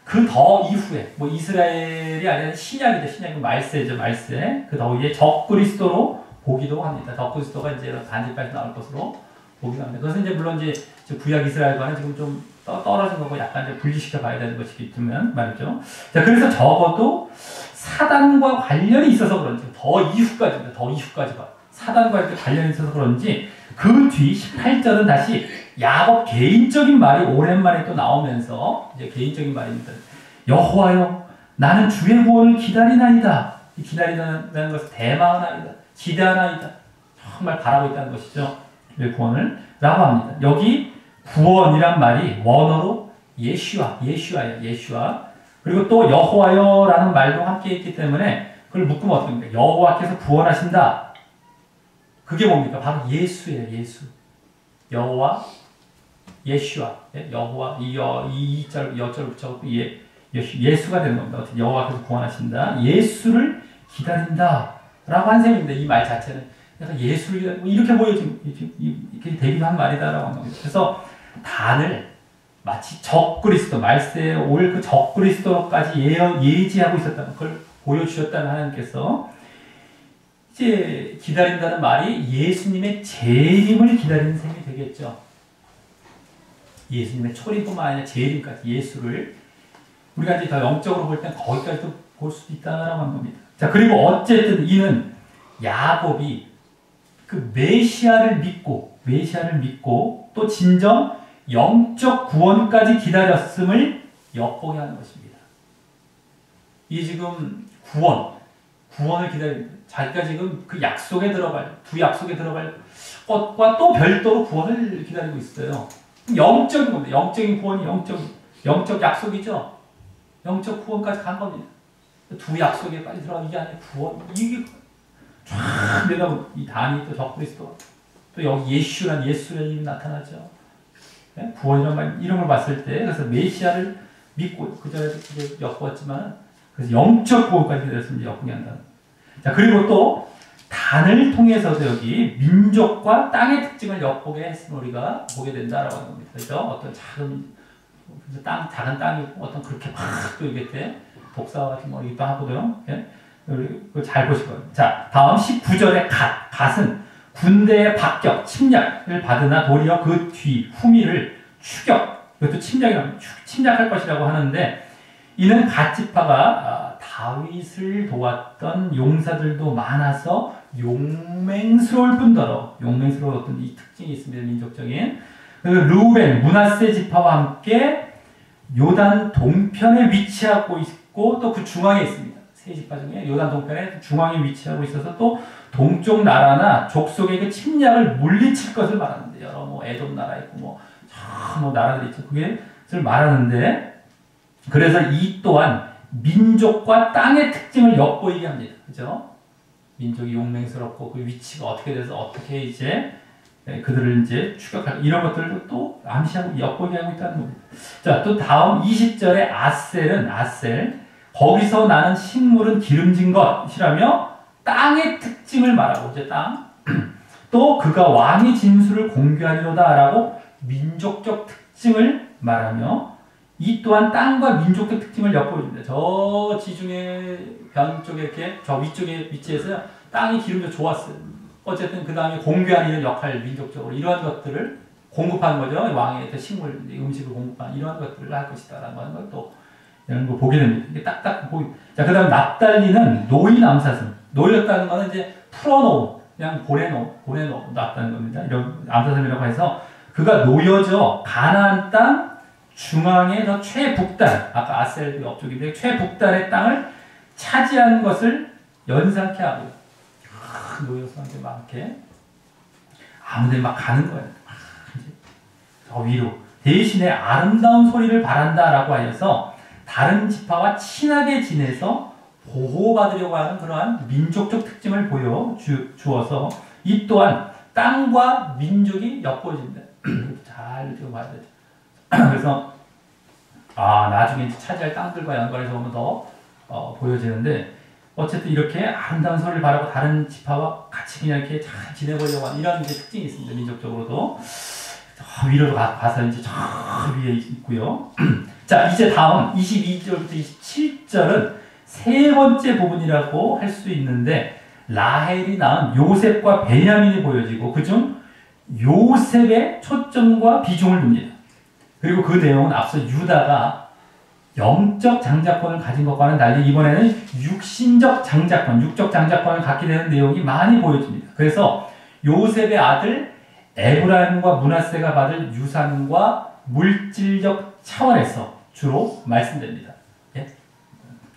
그 더 이후에 뭐 이스라엘이 아니라 신약이죠. 신약은 말세죠. 말세. 그 더 이제 적그리스도로 보기도 합니다. 적그리스도가 이제 반지까지 나올 것으로 보기도 합니다. 그것은 이제 물론 이제 구약 이스라엘과는 지금 좀 떨어진 거고 약간 이제 분리시켜 봐야 되는 것이겠지만 말이죠. 자, 그래서 적어도 사단과 관련이 있어서 그런지 더 이후까지입니다. 더 이후까지 봐. 사단과 이렇게 관련이 있어서 그런지 그 뒤 18절은 다시 야곱 개인적인 말이 오랜만에 또 나오면서 이제 개인적인 말입니다. 여호와여 나는 주의 구원을 기다리나이다. 이 기다리는 것은 대마하나이다. 기대하나이다. 정말 바라고 있다는 것이죠. 주의 구원을 라고 합니다. 여기 구원이란 말이 원어로 예슈아예요. 예슈아. 그리고 또 여호와여라는 말도 함께 있기 때문에 그걸 묶으면 어떻게 됩니까? 여호와께서 구원하신다. 그게 뭡니까? 바로 예수예요. 예수. 여호와 예슈아. 여호와 이절 여절 붙여갖고 예수가 되는 겁니다. 여호와께서 구원하신다. 예수를 기다린다. 라고 한 셈입니다. 이 말 자체는. 그래서 예수를 이렇게 보여지고 이렇게 되기도 한 말이다라고 하는 겁니다. 그래서 단을 마치 적그리스도 말세에 올 그 적그리스도까지 예지하고 있었다는 걸 보여주셨다는 하나님께서 이제 기다린다는 말이 예수님의 재림을 기다리는 셈이 되겠죠. 예수님의 초림뿐만 아니라 재림까지 예수를 우리가 이제 더 영적으로 볼 땐 거기까지도 볼 수도 있다라고 하는 겁니다. 자, 그리고 어쨌든 이는 야곱이 그 메시아를 믿고 또 진정 영적 구원까지 기다렸음을 엿보게 하는 것입니다. 이 지금 구원을 기다립니다. 자기가 지금 그 약속에 들어갈, 두 약속에 들어갈 것과 또 별도로 구원을 기다리고 있어요. 영적인 겁니다. 영적인 구원이 영적 약속이죠. 영적 구원까지 간 겁니다. 두 약속에 빨리 들어가. 이게 아니라 구원. 이게 쫙 내가 이 단이 또 적그리스도 또 여기 예수라는 이름이 나타나죠. 네? 구원이란 말 이런 걸 봤을 때 그래서 메시아를 믿고 그 전에 엿보았지만 그래서 영적 구원까지 기다렸으면 엿보게 한다. 자, 그리고 또 단을 통해서도 여기 민족과 땅의 특징을 엿보게 했으면 우리가 보게 된다라고 하는 겁니다. 그래서 어떤 작은 땅이고 어떤 그렇게 막 또 이게 독사와 같은 거 이기도 하고요. 예? 그걸 잘 보실 거예요. 자, 다음 19절의 갓은 군대의 박격, 침략을 받으나 도리어 그 뒤 후미를 추격, 이것도 침략할 것이라고 하는데 이는 갓지파가 다윗을 도왔던 용사들도 많아서 용맹스러울 뿐더러 용맹스러운 어떤 이 특징이 있습니다. 민족적인. 르우벤, 므낫세 지파와 함께 요단 동편에 위치하고 있고 또 그 중앙에 있습니다. 세 지파 중에 요단 동편에 중앙에 위치하고 있어서 또 동쪽 나라나 족속의 그 침략을 물리칠 것을 말하는데 여러 뭐 에돔 나라 있고 뭐 나라들이 있죠. 그것을 말하는데 그래서 이 또한 민족과 땅의 특징을 엿보이게 합니다. 그죠? 민족이 용맹스럽고 그 위치가 어떻게 돼서 어떻게 이제 그들을 이제 추격할 이런 것들도 또 암시하고 엿보이게 하고 있다는 겁니다. 자, 또 다음 20절에 아셀 거기서 나는 식물은 기름진 것이라며 땅의 특징을 말하고 이제 땅 또 그가 왕의 진수를 공개하리로다라고 민족적 특징을 말하며 이 또한 땅과 민족적 특징을 엿보입니다. 저 지중해 변 쪽에 이렇게 저 위쪽에 위치해서 땅이 기름져 좋았어요. 어쨌든 그 다음에 공개하는 역할 민족적으로 이러한 것들을 공급하는 거죠. 왕의 식물 음식을 공급하는 이러한 것들을 할 것이다라는 걸 또 이런 걸 보게 됩니다. 이게 딱딱 보이. 자, 그다음 납달리는 노이 남사슴. 노이였다는 거는 이제 풀어놓은 그냥 보내놓았다는 겁니다. 이런 남사슴이라고 해서 그가 놓여져 가나안 땅 중앙의 저 최북단 아까 아셀 옆쪽인데 최북단의 땅을 차지한 것을 연상케 하고 놓여서 이제 막 이렇게 아무데 막 가는 거예요. 저 위로 대신에 아름다운 소리를 바란다라고 하여서 다른 지파와 친하게 지내서 보호받으려고 하는 그러한 민족적 특징을 보여주어서 이 또한 땅과 민족이 엿보여집니다. 잘 이렇게 봐야 되죠. 그래서 나중에 차지할 땅들과 연관해서 보면 더 보여지는데 어쨌든 이렇게 아름다운 소리를 바라고 다른 지파와 같이 그냥 이렇게 잘 지내보려고 하는 이런 특징이 있습니다. 민족적으로도. 저 위로 가서 이제 저 위에 있고요. 자, 이제 다음 22절부터 27절은 세 번째 부분이라고 할 수 있는데 라헬이 낳은 요셉과 베냐민이 보여지고 그중 요셉의 초점과 비중을 둡니다. 그리고 그 내용은 앞서 유다가 영적 장자권을 가진 것과는 달리 이번에는 육신적 장자권, 육적 장자권을 갖게 되는 내용이 많이 보여집니다. 그래서 요셉의 아들 에브라임과 므낫세가 받을 유산과 물질적 차원에서 주로 말씀됩니다. 예?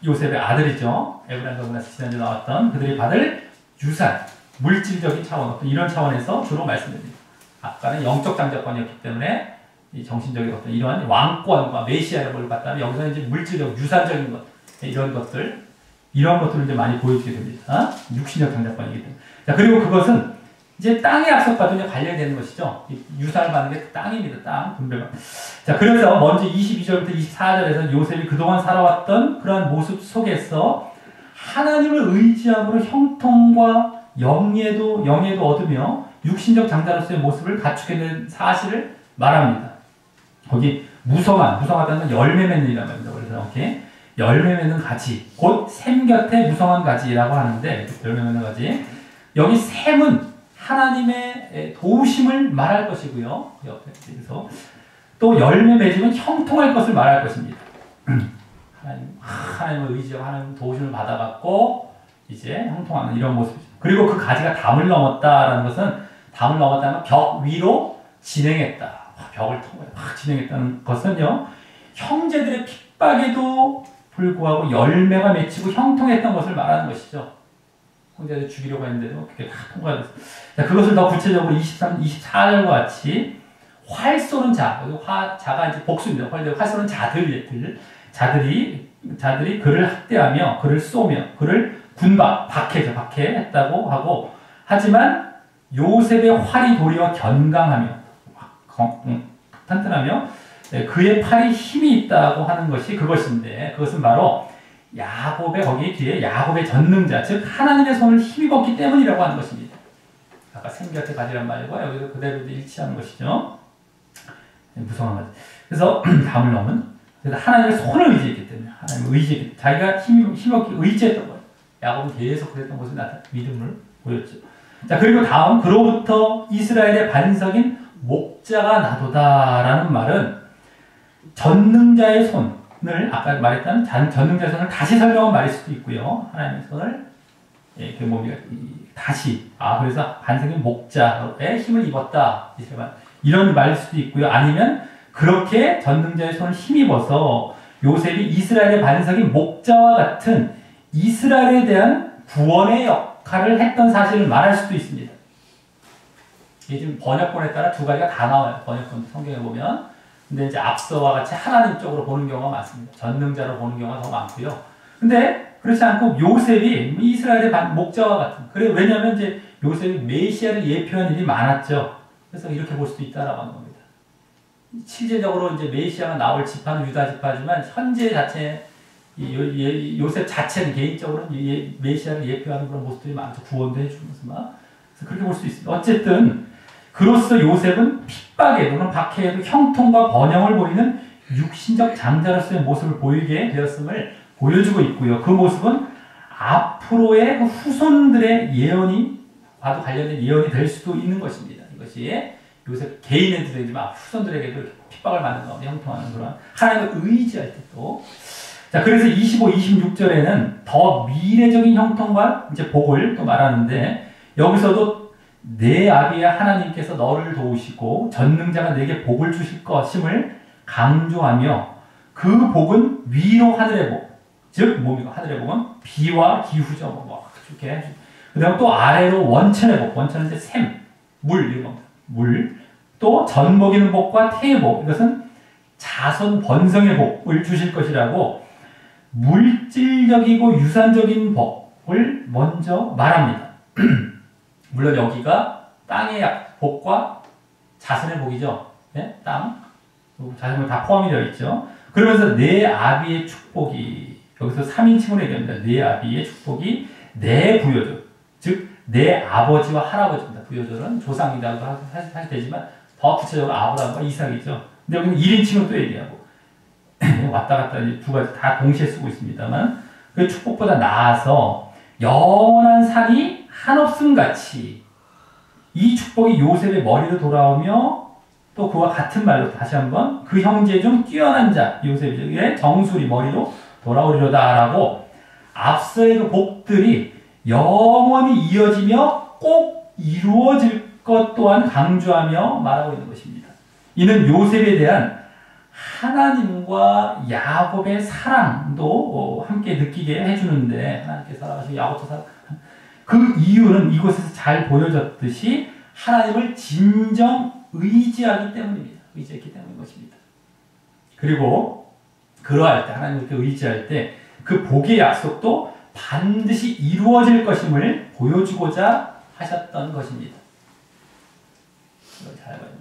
요셉의 아들이죠. 에브라임과 므낫세 지난주에 나왔던 그들이 받을 유산, 물질적인 차원, 어떤 이런 차원에서 주로 말씀됩니다. 아까는 영적 장자권이었기 때문에 이 정신적인 어떤 이러한 왕권과 메시아를 갖다가 여기서 이제 물질적, 유산적인 것, 이런 것들을 이제 많이 보여주게 됩니다. 육신적 장자권이기 때문에. 자, 그리고 그것은 이제 땅의 약속과도 이제 관련이 되는 것이죠. 유산을 받는 게 땅입니다. 땅, 분배가. 자, 그래서 먼저 22절부터 24절에서 요셉이 그동안 살아왔던 그러한 모습 속에서 하나님을 의지함으로 형통과 영예도 얻으며 육신적 장자로서의 모습을 갖추게 된 사실을 말합니다. 거기 무성하다는 건 열매 맺는 이란 말입니다. 그래서 이렇게 열매 맺는 가지, 곧 샘 곁에 무성한 가지라고 하는데 열매 맺는 가지. 여기 샘은 하나님의 도우심을 말할 것이고요. 그래서 또 열매 맺으면 형통할 것을 말할 것입니다. 하나님을 의지하고 하나님 도우심을 받아갖고 이제 형통하는 이런 모습이죠. 그리고 그 가지가 담을 넘었다라는 것은 담을 넘었다는 벽 위로 진행했다. 벽을 통해 진행했다는 것은요, 형제들의 핍박에도 불구하고 열매가 맺히고 형통했던 것을 말하는 것이죠. 형제들 죽이려고 했는데도 그게 다 통과됐어요. 자, 그것을 더 구체적으로 23, 24절과 같이 활 쏘는 자, 자가 이제 복수입니다. 활 쏘는 자들이 그를 학대하며 그를 쏘며 그를 박해했다고 하고, 하지만 요셉의 활이 도리어 견강하며 탄탄하며 그의 팔이 힘이 있다고 하는 것이 그것인데, 그것은 바로 야곱의 거기 뒤에 야곱의 전능자, 즉 하나님의 손을 힘입었기 때문이라고 하는 것입니다. 아까 샘 곁에 가지란 말과 여기서 그대로 일치하는 것이죠. 무성한 거죠. 그래서 담을 넘은, 그래서 하나님의 손을 의지했기 때문에, 하나님의 의지했기 때문에 자기가 힘없게 의지했던 거예요. 야곱은 계속 그랬던 것을 믿음을 보였죠. 자, 그리고 다음, 그로부터 이스라엘의 반석인 목자가 나도다라는 말은 전능자의 손을, 아까 말했던 전능자의 손을 다시 설명한 말일 수도 있고요. 하나님의 손을 다시, 그래서 반석인 목자의 힘을 입었다, 이런 말일 수도 있고요. 아니면 그렇게 전능자의 손을 힘입어서 요셉이 이스라엘의 반석인 목자와 같은 이스라엘에 대한 구원의 역할을 했던 사실을 말할 수도 있습니다. 이게 지금 번역본에 따라 두 가지가 다 나와요. 번역본 성경에 보면. 근데 이제 앞서와 같이 하나님 쪽으로 보는 경우가 많습니다. 전능자로 보는 경우가 더 많고요. 근데 그렇지 않고 요셉이 이스라엘의 목자와 같은. 그래, 왜냐하면 이제 요셉이 메시아를 예표한 일이 많았죠. 그래서 이렇게 볼 수도 있다라고 하는 겁니다. 실제적으로 이제 메시아가 나올 지파는 유다 지파지만 현재 자체 요셉 자체는 개인적으로는 메시아를 예표하는 그런 모습들이 많죠. 구원도 해주면서 막. 그래서 그렇게 볼 수 있습니다. 어쨌든 그로써 요셉은 핍박에 또는 박해에도 형통과 번영을 보이는 육신적 장자로서의 모습을 보이게 되었음을 보여주고 있고요. 그 모습은 앞으로의 그 후손들의 예언과도 관련된 예언이 될 수도 있는 것입니다. 이것이 요셉 개인에도 되지만 후손들에게도 핍박을 받는 가운데 형통하는 그런 하나님을 의지할 때도. 자, 그래서 25, 26절에는 더 미래적인 형통과 이제 복을 또 말하는데, 여기서도 내 아비의 하나님께서 너를 도우시고 전능자가 내게 복을 주실 것임을 강조하며, 그 복은 위로 하늘의 복, 즉 뭡니까? 하늘의 복은 비와 기후죠. 이렇게. 그다음 또 아래로 원천의 복, 원천은 이제 샘, 물 이런 겁니다. 물. 또 전 먹이는 복과 태의 복, 이것은 자손 번성의 복을 주실 것이라고 물질적이고 유산적인 복을 먼저 말합니다. 물론 여기가 땅의 복과 자손의 복이죠. 네? 땅, 자손이 다 포함이 되어 있죠. 그러면서 내 아비의 축복이, 여기서 3인칭으로 얘기합니다. 내 아비의 축복이 내 부여조, 즉 내 아버지와 할아버지입니다. 부여조는 조상이라고 하셔도 되지만 더 더 구체적으로 아브라함과 이삭이죠. 근데 여기는 1인칭을 또 얘기하고 왔다 갔다 이제 두 가지 다 동시에 쓰고 있습니다만 그 축복보다 나아서 영원한 상이 한없음 같이 이 축복이 요셉의 머리로 돌아오며 또 그와 같은 말로 다시 한번 그 형제 중 뛰어난 자 요셉의 정수리 머리로 돌아오리로다라고 앞서의 그 복들이 영원히 이어지며 꼭 이루어질 것 또한 강조하며 말하고 있는 것입니다. 이는 요셉에 대한 하나님과 야곱의 사랑도 함께 느끼게 해주는데 하나님께 사랑하시고 야곱도 사랑 그 이유는 이곳에서 잘 보여졌듯이 하나님을 진정 의지하기 때문입니다. 의지했기 때문인 것입니다. 그리고 그러할 때 하나님을 이렇게 의지할 때 그 복의 약속도 반드시 이루어질 것임을 보여주고자 하셨던 것입니다.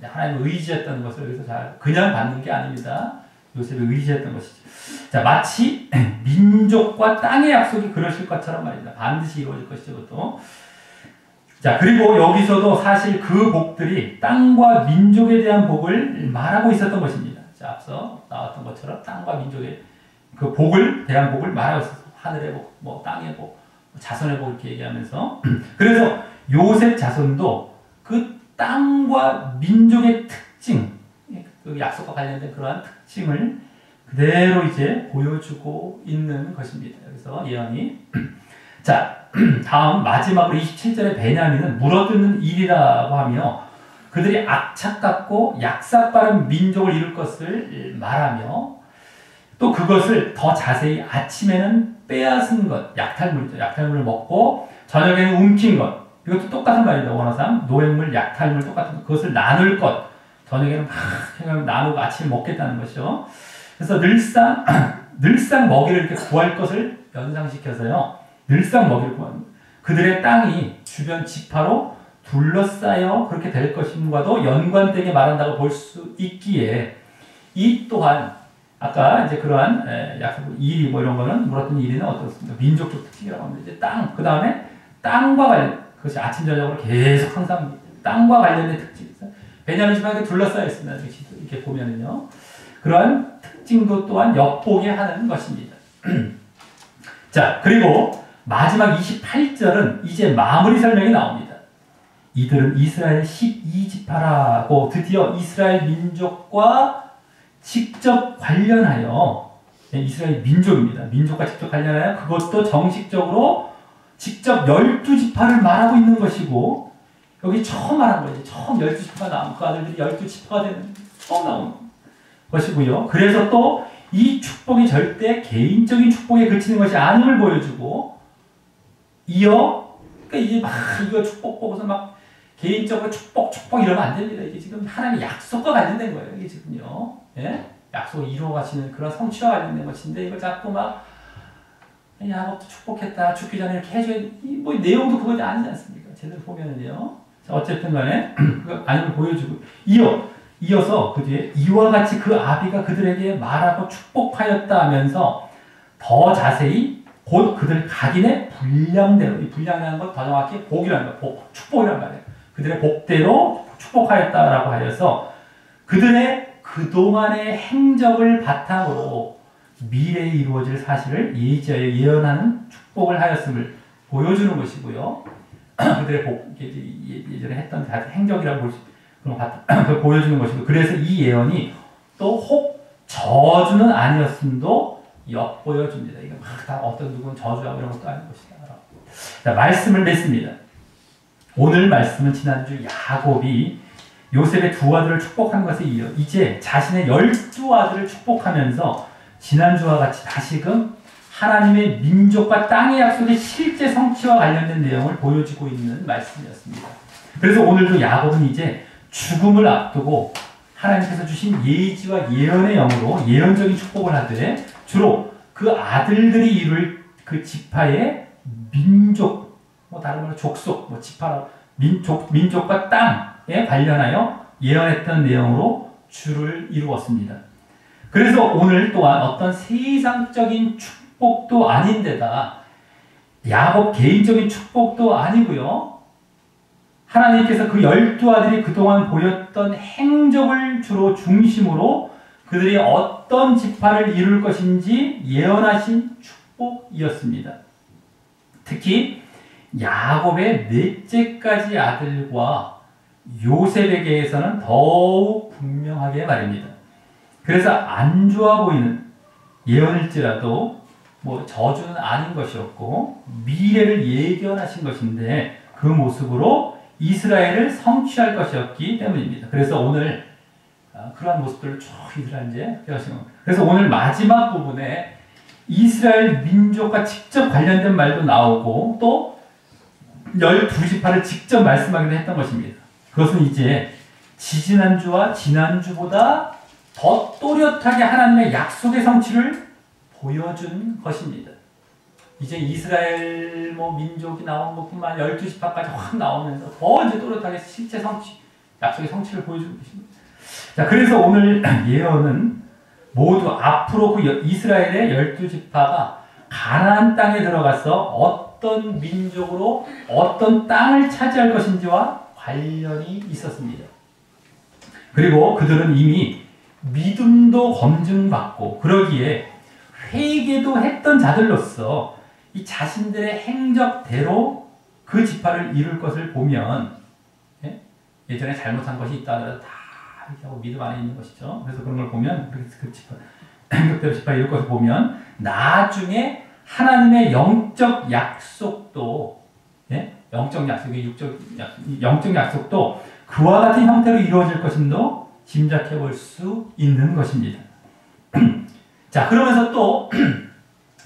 하나님을 의지했던 것을 여기서 잘 그냥 받는 게 아닙니다. 요셉을 의지했던 것이죠. 자, 마치 민족과 땅의 약속이 그러실 것처럼 말입니다. 반드시 이루어질 것이죠. 그것도. 자, 그리고 여기서도 사실 그 복들이 땅과 민족에 대한 복을 말하고 있었던 것입니다. 자, 앞서 나왔던 것처럼 땅과 민족의 그 복을 대한 복을 말하고 있었어요. 하늘의 복, 뭐 땅의 복, 자손의 복 이렇게 얘기하면서 그래서 요셉 자손도 그 땅과 민족의 특징, 그 약속과 관련된 그러한 특징을 그대로 이제 보여주고 있는 것입니다. 여기서 예언이. 자, 다음 마지막으로 27절에 베냐민은 물어뜯는 일이라고 하며 그들이 악착 같고 약삭 빠른 민족을 이룰 것을 말하며 또 그것을 더 자세히 아침에는 빼앗은 것, 약탈물이죠. 약탈물을 먹고 저녁에는 움킨 것. 이것도 똑같은 말입니다. 원어상 노획물, 약탈물 똑같은 것. 그것을 나눌 것. 저녁에는 막 나누고 아침에 먹겠다는 것이죠. 그래서 늘상 먹이를 이렇게 구할 것을 연상시켜서요. 늘상 먹이를 구합니다. 그들의 땅이 주변 지파로 둘러싸여 그렇게 될 것임과도 연관되게 말한다고 볼 수 있기에 이 또한 아까 이제 그러한 약속 일이 뭐 이런 거는 물었던 일이는 어떻습니까? 민족적 특징이라고 합니다. 이제 땅, 그 다음에 땅과 관련 그것이 아침 저녁으로 계속 항상 땅과 관련된 특징. 베냐민 지방에 둘러싸여 있습니다. 이렇게 보면은요. 그러한 특징도 또한 엿보게 하는 것입니다. 자, 그리고 마지막 28절은 이제 마무리 설명이 나옵니다. 이들은 이스라엘 12지파라고 드디어 이스라엘 민족과 직접 관련하여 이스라엘 민족입니다. 민족과 직접 관련하여 그것도 정식적으로 직접 12지파를 말하고 있는 것이고 여기 처음 말한 거예요. 처음 12지파가 나온 그 아들들이 12지파가 되는 처음 나온 것이고요. 그래서 또 이 축복이 절대 개인적인 축복에 그치는 것이 아님을 보여주고 이어 그러니까 이제 막 이거 축복 보고서 막 개인적으로 축복 이러면 안 됩니다. 이게 지금 하나님의 약속과 관련된 거예요. 이게 지금요. 예? 약속을 이루어 가시는 그런 성취와 관련된 것인데 이걸 자꾸 막 야곱도 축복했다. 죽기 전에 이렇게 해줘야 뭐 내용도 그거 아니지 않습니까? 제대로 보면은요. 자, 어쨌든 간에 그 아님을 보여주고 이어서 그 뒤에 이와 같이 그 아비가 그들에게 말하고 축복하였다 하면서 더 자세히 곧 그들 각인의 분량대로 이 분량이라는 것 더 정확히 복이라는 것, 축복이라는 말이에요. 그들의 복대로 축복하였다라고 하여서 그들의 그동안의 행적을 바탕으로 미래에 이루어질 사실을 예지하여 예언하는 축복을 하였음을 보여주는 것이고요. 그들의 복, 예전에 했던 행적이라고 볼 수, 그걸 보여주는 것이고, 그래서 이 예언이 또 혹 저주는 아니었음도 엿보여줍니다. 이게 막 다 어떤 누구는 저주하고 이런 것도 아닌 것이다. 자, 말씀을 맺습니다. 오늘 말씀은 지난주 야곱이 요셉의 두 아들을 축복한 것에 이어 이제 자신의 12아들을 축복하면서 지난주와 같이 다시금 하나님의 민족과 땅의 약속의 실제 성취와 관련된 내용을 보여주고 있는 말씀이었습니다. 그래서 오늘도 야곱은 이제 죽음을 앞두고 하나님께서 주신 예지와 예언의 영으로 예언적인 축복을 하되 주로 그 아들들이 이룰 그 지파의 민족, 뭐 다른 말로 족속, 뭐 지파라 민족과 땅에 관련하여 예언했던 내용으로 주를 이루었습니다. 그래서 오늘 또한 어떤 세상적인 축복도 아닌데다 야곱 개인적인 축복도 아니고요. 하나님께서 그 12아들이 그동안 보였던 행적을 주로 중심으로 그들이 어떤 지파를 이룰 것인지 예언하신 축복이었습니다. 특히 야곱의 넷째까지 아들과 요셉에게서는 더욱 분명하게 말입니다. 그래서 안 좋아 보이는 예언일지라도 저주는 아닌 것이었고 미래를 예견하신 것인데 그 모습으로 이스라엘을 성취할 것이었기 때문입니다. 그래서 오늘 그러한 모습들을 쭉 이스라엘 이제 배우시는 겁니다. 그래서 오늘 마지막 부분에 이스라엘 민족과 직접 관련된 말도 나오고 또 12지파를 직접 말씀하기도 했던 것입니다. 그것은 이제 지지난주와 지난주보다 더 또렷하게 하나님의 약속의 성취를 보여준 것입니다. 이제 이스라엘 민족이 나온 것뿐만 아니라 12지파까지 확 나오면서 더 이제 또렷하게 실제 성취, 약속의 성취를 보여주는 것입니다. 자, 그래서 오늘 예언은 모두 앞으로 그 이스라엘의 12지파가 가나안 땅에 들어가서 어떤 민족으로 어떤 땅을 차지할 것인지와 관련이 있었습니다. 그리고 그들은 이미 믿음도 검증받고 그러기에 회개도 했던 자들로서 이 자신들의 행적대로 그 지파를 이룰 것을 보면 예전에 잘못한 것이 있다 하더라도 다 이렇게 하고 믿음 안에 있는 것이죠. 그래서 그런 걸 보면 그 지파, 행적대로 지파 이룰 것을 보면 나중에 하나님의 영적 약속도 영적 약속이 영적 약속도 그와 같은 형태로 이루어질 것임도 짐작해 볼 수 있는 것입니다. 자, 그러면서 또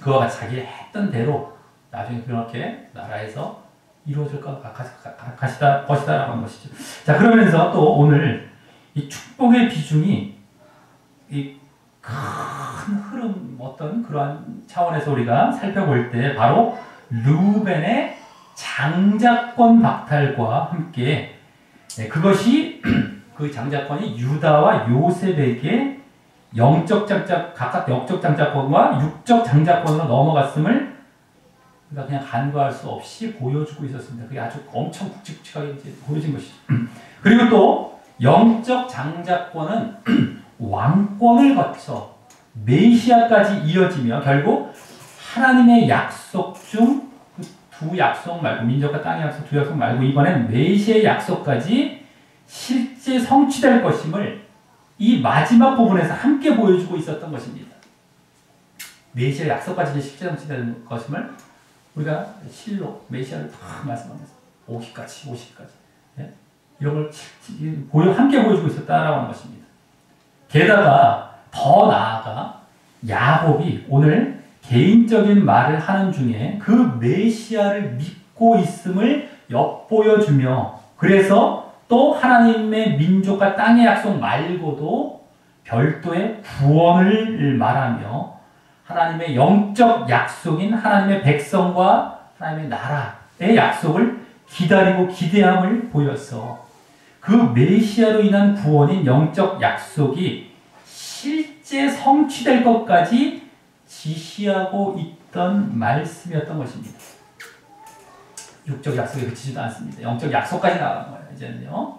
그와 같이 자기 했던 대로 나중에 그렇게 나라에서 이루어질 것이다라고 하는 것이죠. 자, 그러면서 또 오늘 이 축복의 비중이 이 큰 흐름 어떤 그러한 차원에서 우리가 살펴볼 때 바로 르우벤의 장자권 박탈과 함께 그것이 그 장자권이 유다와 요셉에게 각각 영적 장자권과 육적 장자권으로 넘어갔음을 우리가 그냥 간과할 수 없이 보여주고 있었습니다. 그게 아주 엄청 굵직굵직하게 이제 보여진 것이죠. 그리고 또 영적 장자권은 왕권을 거쳐 메시아까지 이어지며 결국 하나님의 약속 중 두 약속 말고 민족과 땅의 약속 두 약속 말고 이번엔 메시아의 약속까지 실제 성취될 것임을 이 마지막 부분에서 함께 보여주고 있었던 것입니다. 메시아의 약속까지 실제 성취되는 것임을 우리가 실로 메시아를 다 말씀하면서 오기까지 이런 걸 함께 보여주고 있었다라고 하는 것입니다. 게다가 더 나아가 야곱이 오늘 개인적인 말을 하는 중에 그 메시아를 믿고 있음을 엿보여주며 그래서 또 하나님의 민족과 땅의 약속 말고도 별도의 구원을 말하며 하나님의 영적 약속인 하나님의 백성과 하나님의 나라의 약속을 기다리고 기대함을 보여서 그 메시아로 인한 구원인 영적 약속이 실제 성취될 것까지 지시하고 있던 말씀이었던 것입니다. 육적 약속에 그치지도 않습니다. 영적 약속까지 나가는 거예요. 이제는요.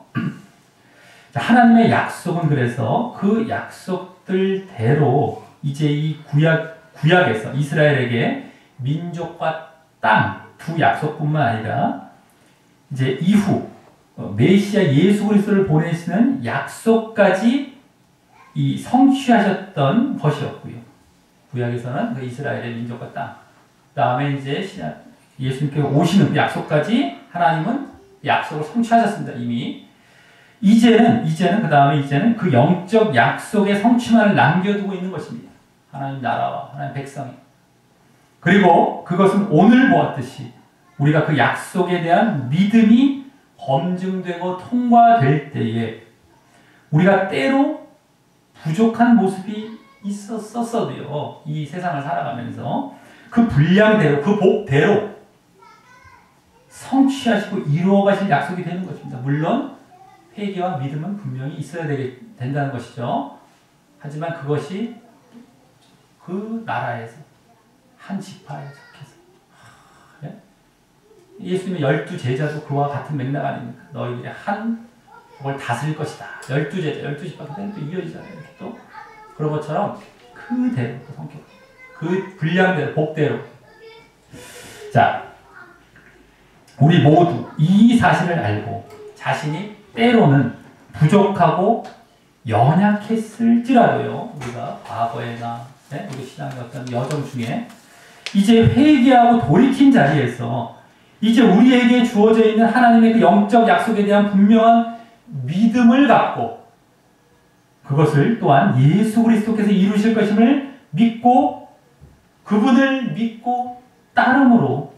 자, 하나님의 약속은 그래서 그 약속들대로 이제 이 구약에서 이스라엘에게 민족과 땅 두 약속뿐만 아니라 이제 이후 메시아 예수 그리스도를 보내시는 약속까지 이 성취하셨던 것이었고요. 구약에서는 그 이스라엘의 민족과 땅, 그다음에 이제 예수님께서 오시는 그 약속까지 하나님은 약속을 성취하셨습니다. 이미 이제는 그 영적 약속의 성취만을 남겨두고 있는 것입니다. 하나님 나라와 하나님 백성이. 그리고 그것은 오늘 보았듯이 우리가 그 약속에 대한 믿음이 검증되고 통과될 때에 우리가 때로 부족한 모습이 있었어도요. 이 세상을 살아가면서 그 분량대로 그 복대로 성취하시고 이루어가실 약속이 되는 것입니다. 물론 회개와 믿음은 분명히 있어야 된다는 것이죠. 하지만 그것이 그 나라에서 한 지파에 속해서 예수님의 12제자도 그와 같은 맥락 아닙니까? 너희들이 한 걸 다스릴 것이다. 12제자, 12지파가 또 이어지잖아요. 이렇게 또. 그런 것처럼 그대로 또 성격. 그 분량대로, 복대로. 자, 우리 모두 이 사실을 알고 자신이 때로는 부족하고 연약했을지라도요. 우리가 과거에나 우리 신앙의 어떤 여정 중에 이제 회개하고 돌이킨 자리에서 이제 우리에게 주어져 있는 하나님의 그 영적 약속에 대한 분명한 믿음을 갖고 그것을 또한 예수 그리스도께서 이루실 것임을 믿고 그분을 믿고 따름으로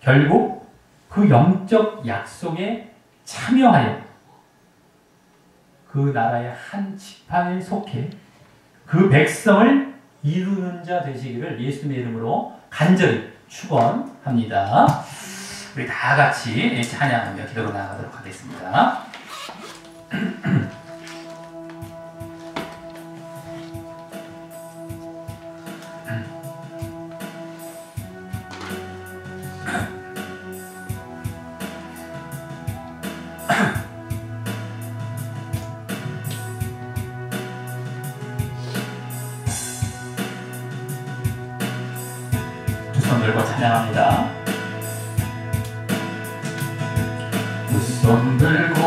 결국 그 영적 약속에 참여하여 그 나라의 한 지파에 속해 그 백성을 이루는 자 되시기를 예수님의 이름으로 간절히 축원합니다. 우리 다 같이 찬양하며 기도로 나아가도록 하겠습니다. 두 손 들고 찬양합니다. 두 손 들고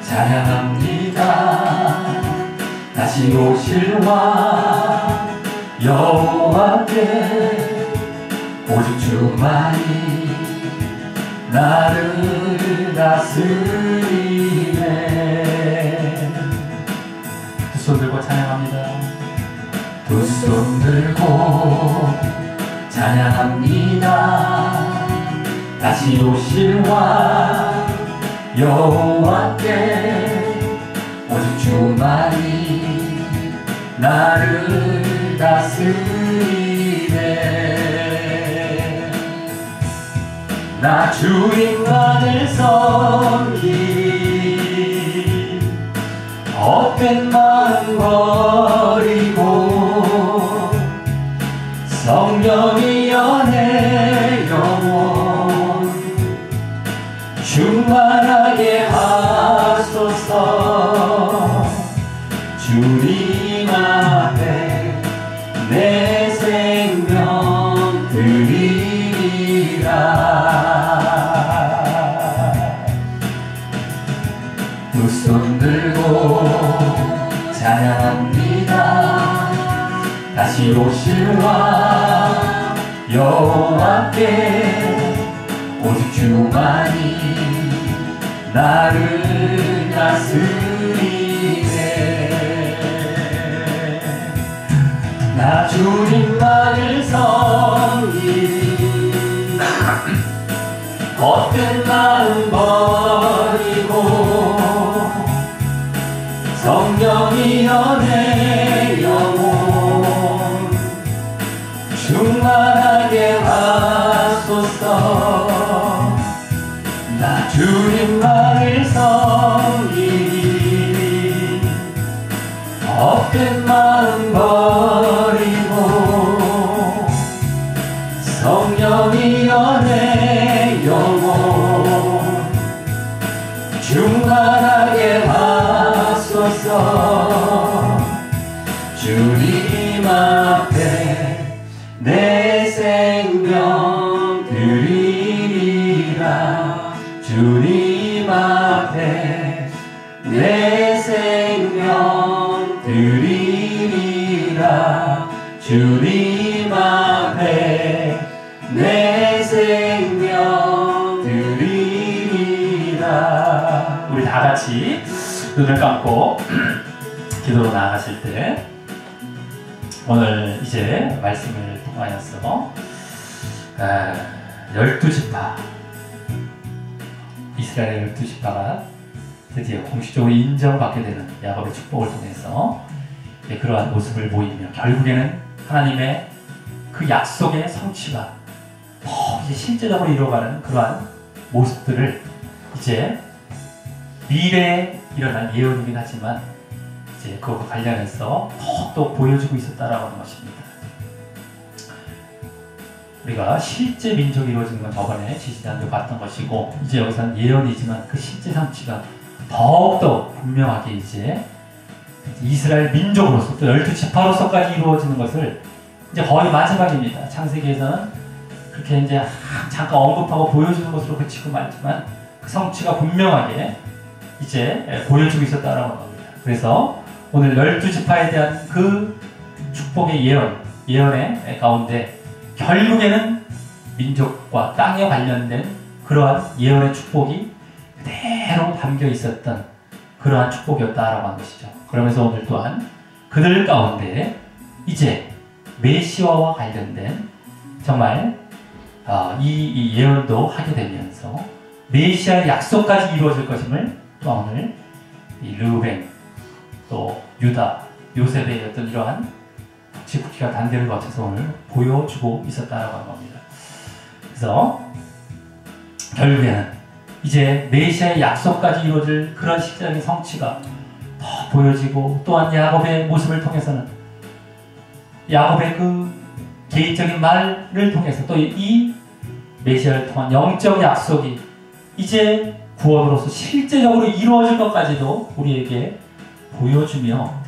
찬양합니다. 다시 오실 왕 여호와께 오직 주만이 나를 다스리네. 두 손 들고 찬양합니다. 두 손 들고 찬양합니다. 다시 오실 왕 여호와께 오직 주만이 나를 다스리네. 나 주님만을 섬기 헛된 마음 버리고 성령의 연애 영혼 충만하게 하소서. 주님 앞에 내 생명 드리리라. 두 손 들고 찬양합니다. 다시 오실 왕 여호와께 오직 주만이 나를 다스리네. 나 주님만을 섬기 헛된 마음 버리고 성령이 연애 영혼 충만하게 하소서. 나 주님만을 섬기리 헛된 마음 버리고 성령이 연애 영혼 충만하게 하소서. 주님 앞에 내 생명 드리리라. 주님 앞에 내 생명 드리리라. 주님 앞에 내 생명 드리리라. 우리 다 같이 눈을 감고 기도로 나아가실 때 오늘 이제 말씀을 통하여서 12지파 이스라엘의 12지파가 드디어 공식적으로 인정받게 되는 야곱의 축복을 통해서 그러한 모습을 보이며 결국에는 하나님의 그 약속의 성취가 더 이제 실제적으로 이루어가는 그러한 모습들을 이제 미래에 일어날 예언이긴 하지만 이제 그것과 관련해서 더 보여주고 있었다라고 하는 것입니다. 우리가 실제 민족이 이루어지는 건 저번에 지지난주에 봤던 것이고, 이제 여기서는 예언이지만 그 실제 성취가 더욱더 분명하게 이제 이스라엘 민족으로서 또 12지파로서까지 이루어지는 것을 이제 거의 마지막입니다. 창세기에서는 그렇게 이제 잠깐 언급하고 보여주는 것으로 그치고 말지만 그 성취가 분명하게 이제 보여주고 있었다라는 겁니다. 그래서 오늘 12지파에 대한 그 축복의 예언의 가운데 결국에는 민족과 땅에 관련된 그러한 예언의 축복이 그대로 담겨 있었던 그러한 축복이었다라고 하는 것이죠. 그러면서 오늘 또한 그들 가운데 이제 메시아와 관련된 정말 이 예언도 하게 되면서 메시아의 약속까지 이루어질 것임을 또 오늘 이 르우벤 또 유다 요셉의 어떤 이러한 지국기가 단계를 거쳐서 오늘 보여주고 있었다라고 하는 겁니다. 그래서 결국에는 이제 메시아의 약속까지 이루어질 그런 시작의 성취가 더 보여지고, 또한 야곱의 모습을 통해서는 야곱의 그 개인적인 말을 통해서 또 이 메시아를 통한 영적 약속이 이제 구원으로서 실제적으로 이루어질 것까지도 우리에게 보여주며,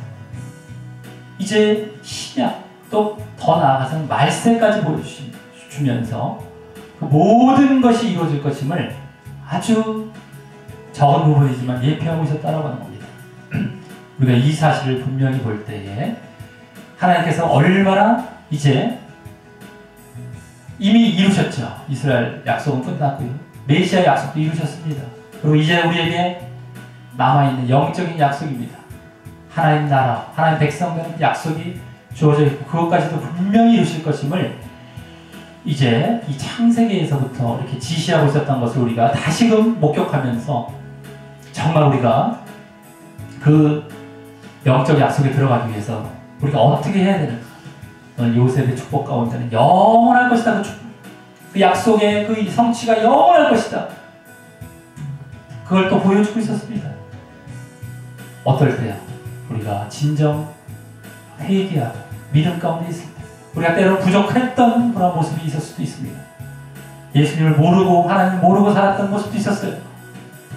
이제 신약 또 더 나아가서는 말세까지 보여주면서 그 모든 것이 이루어질 것임을 아주 적은 부분이지만 예표하고 있었다라고 하는 겁니다. 우리가 이 사실을 분명히 볼 때에 하나님께서 얼마나 이제 이미 이루셨죠. 이스라엘 약속은 끝났고요. 메시아 약속도 이루셨습니다. 그리고 이제 우리에게 남아있는 영적인 약속입니다. 하나님 나라, 하나님 백성들은 약속이 주어져 있고 그것까지도 분명히 이루실 것임을 이제 이 창세기에서부터 이렇게 지시하고 있었던 것을 우리가 다시금 목격하면서 정말 우리가 그 영적 약속에 들어가기 위해서 우리가 어떻게 해야 되는가. 오늘 요셉의 축복 가운데는 영원할 것이다. 그 약속의 그 성취가 영원할 것이다. 그걸 또 보여주고 있었습니다. 어떨 때요? 우리가 진정 회개하고 믿음 가운데 있을 때, 우리가 때로 부족했던 그런 모습이 있을 수도 있습니다. 예수님을 모르고 하나님 모르고 살았던 모습도 있었어요.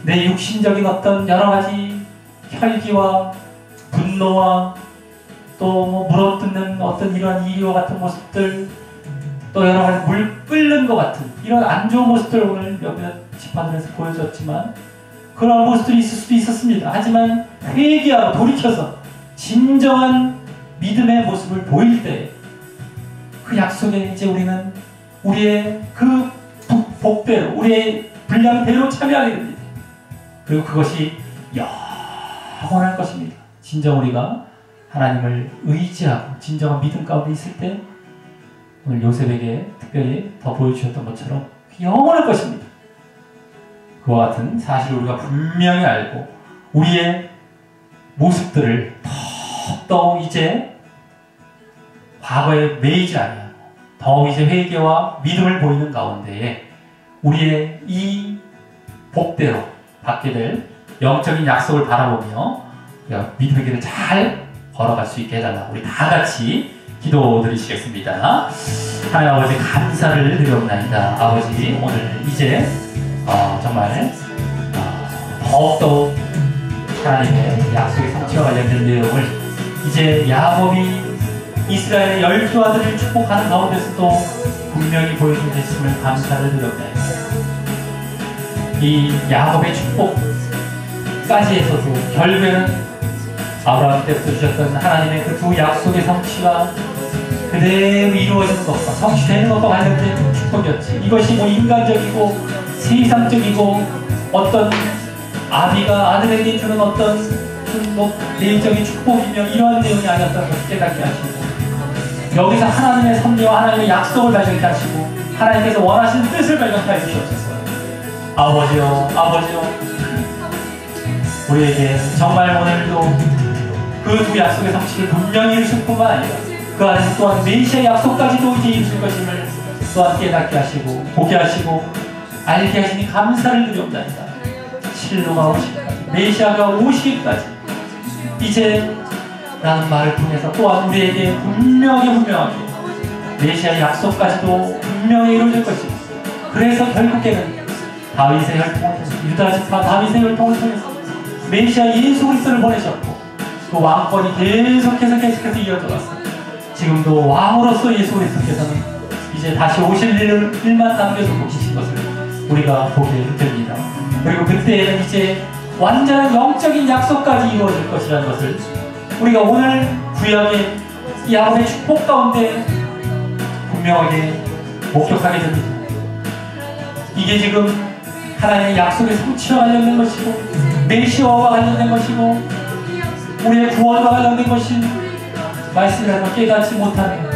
내 육신적인 어떤 여러 가지 혈기와 분노와 또 뭐 물어뜯는 어떤 이러한 이리와 같은 모습들, 또 여러 가지 물 끓는 것 같은 이런 안 좋은 모습들 오늘 몇몇 지파들에서 보여줬지만 그런 모습들이 있을 수도 있었습니다. 하지만 회개하고 돌이켜서 진정한 믿음의 모습을 보일 때 그 약속에 이제 우리는 우리의 그 복대로, 우리의 분량대로 참여하게 됩니다. 그리고 그것이 영원할 것입니다. 진정 우리가 하나님을 의지하고 진정한 믿음 가운데 있을 때 오늘 요셉에게 특별히 더 보여주셨던 것처럼 영원할 것입니다. 그와 같은 사실을 우리가 분명히 알고 우리의 모습들을 더욱 이제 과거에 매이지 아니하고 더욱 이제 회개와 믿음을 보이는 가운데에 우리의 이 복대로 받게 될 영적인 약속을 바라보며 믿음의 길을 잘 걸어갈 수 있게 해달라고 우리 다 같이 기도드리시겠습니다. 하나님 아버지 감사를 드리옵나이다. 아버지 오늘 이제 정말 더욱더 하나님의 약속의 성취와 관련된 내용을 이제 야곱이 이스라엘의 12 아들을 축복하는 가운데서도 분명히 보여주셨음을 감사를 드렸나이다. 이 야곱의 축복까지에서도 결국에는 아브라함 때부터 주셨던 하나님의 그 두 약속의 성취가 그대로 이루어지는 것과 성취되는 것과 관련된 축복이었지. 이것이 뭐 인간적이고 세상적이고 어떤 아비가 아들에게 주는 어떤 뭐 개인적인 축복이며 이러한 내용이 아니었다는 것을 깨닫게 하시고 여기서 하나님의 섭리와 하나님의 약속을 발견케 하시고 하나님께서 원하시는 뜻을 발견케 해주시옵소서. 아버지요 우리에게 정말 오늘도 그 두 약속의 성취를 분명히 이루실 뿐만 아니라 그 안에서 또한 메시아의 약속까지도 이제 이루실 것임을 또한 깨닫게 하시고 보게 하시고 알게 하시니 감사를 드리옵나이다. 실로가 오시기까지 메시아가 오시기까지 이제 라는 말을 통해서 또한 우리에게 분명하게 메시아의 약속까지도 분명히 이루어질 것이고, 그래서 결국에는 다윗의 혈통을 통해서, 유다 지파 다윗의 혈통을 통해서 메시아 예수 그리스도를 보내셨고, 그 왕권이 계속해서 이어져 왔습니다. 지금도 왕으로서 예수 그리스도께서는 이제 다시 오실 일만 남겨두고 계신 것을 우리가 보게 됩니다. 그리고 그때에는 이제 완전한 영적인 약속까지 이루어질 것이라는 것을 우리가 오늘 구약의 이 야곱의 축복 가운데 분명하게 목격하게 됩니다. 이게 지금 하나님의 약속의 성취와 관련된 것이고, 메시아와 관련된 것이고, 우리의 구원과 관련된 것인 말씀이라는 걸 깨닫지 못하면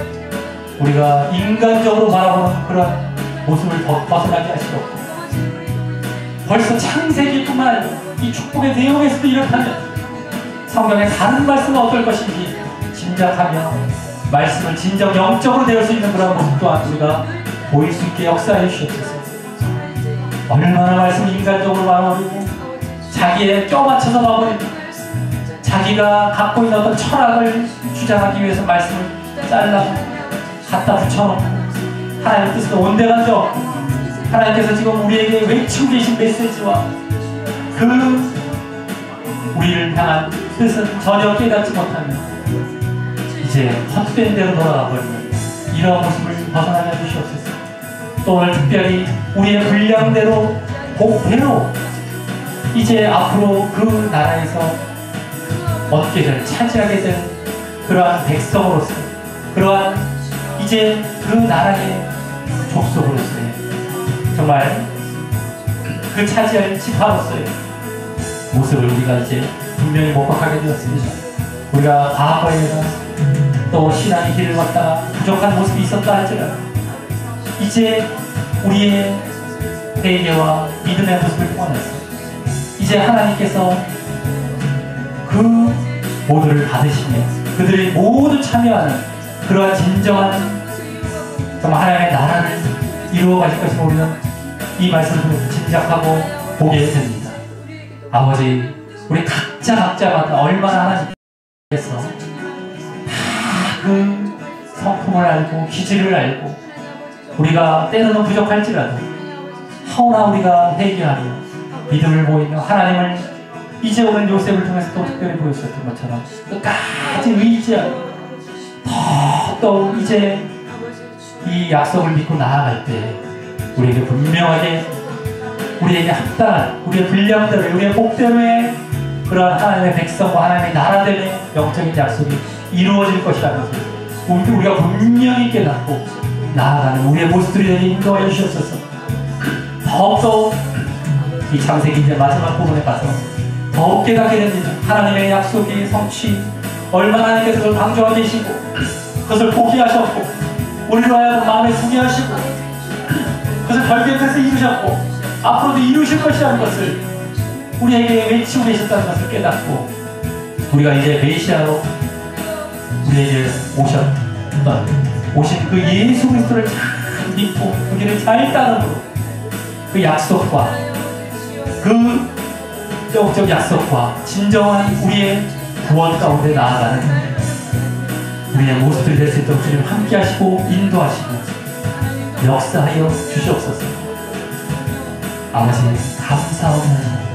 우리가 인간적으로 바라보는 그런 모습을 더 벗어나게 하시고, 벌써 창세기뿐만 아니라 이 축복의 내용에서도 이렇다면 성경의 다른 말씀은 어떨 것인지 짐작하며 말씀을 진정 영적으로 배울 수 있는 그런 모습 또한 우리가 보일 수 있게 역사해 주시옵소서. 얼마나 말씀을 인간적으로 바라보고 자기의 껴맞춰서 봐버리고 자기가 갖고 있는 어떤 철학을 주장하기 위해서 말씀을 잘라 갖다 붙여놓고 하나님의 뜻은 온데간데 없고, 하나님께서 지금 우리에게 외치고 계신 메시지와 그 우리를 향한 뜻은 전혀 깨닫지 못하면 이제 헛된 대로 돌아가 버리는 이런 모습을 벗어나게 해주시옵소서. 또 오늘 특별히 우리의 분량대로 복대로 이제 앞으로 그 나라에서 얻게 될, 차지하게 될 그러한 백성으로서, 그러한 이제 그 나라의 족속으로서의 정말 그 차지할 지파로서의 모습을 우리가 이제 분명히 목격하게 되었습니다. 우리가 과거에는 또 신앙의 길을 걷다가 부족한 모습이 있었다 할지라도 이제 우리의 회개와 믿음의 모습을 통해서 이제 하나님께서 그 모두를 받으시며 그들이 모두 참여하는 그러한 진정한 정말 하나님의 나라를 이루어 가실 것을 우리는 이 말씀을 통해서 짐작하고 보게 됩니다. 아버지, 우리 각자마다 얼마나 하나님께서 다 그 성품을 알고 기질을 알고 우리가 때로는 부족할지라도 하오나 우리가 회개하며 믿음을 보이며 하나님을 이제 오는 요셉을 통해서 또 특별히 보여주셨던 것처럼 끝까지 의지하고 또 이제 이 약속을 믿고 나아갈 때 우리에게 분명하게 우리에게 합당한 우리의 분량대로 우리의 복대로의 그러한 하나님의 백성과 하나님의 나라들의 영적인 약속이 이루어질 것이라는 것을 우리가 분명히 깨닫고 나아가는 우리의 모습들이 되게 인도하여 주셨소서. 더욱더 이 창세기 이제 마지막 부분에 가서 더욱 깨닫게 됩니다. 하나님의 약속의 성취, 얼마나 하나님께서 그걸 강조하고 계시고 그것을 포기하셨고 우리로 하여금 마음에 두게 하시고 그것을 결국에서 이루셨고 앞으로도 이루실 것이라는 것을 우리에게 외치고 계셨다는 것을 깨닫고 우리가 이제 메시아로 우리에게 오신 그 예수 그리스도를 잘 믿고 그 길을 잘 따름으로 그 약속과 그 영적 약속과 진정한 우리의 구원 가운데 나아가는 우리의 모습들이 될 수 있도록 주님 함께 하시고 인도하시고 역사하여 주시옵소서. 아버지 감사합니다.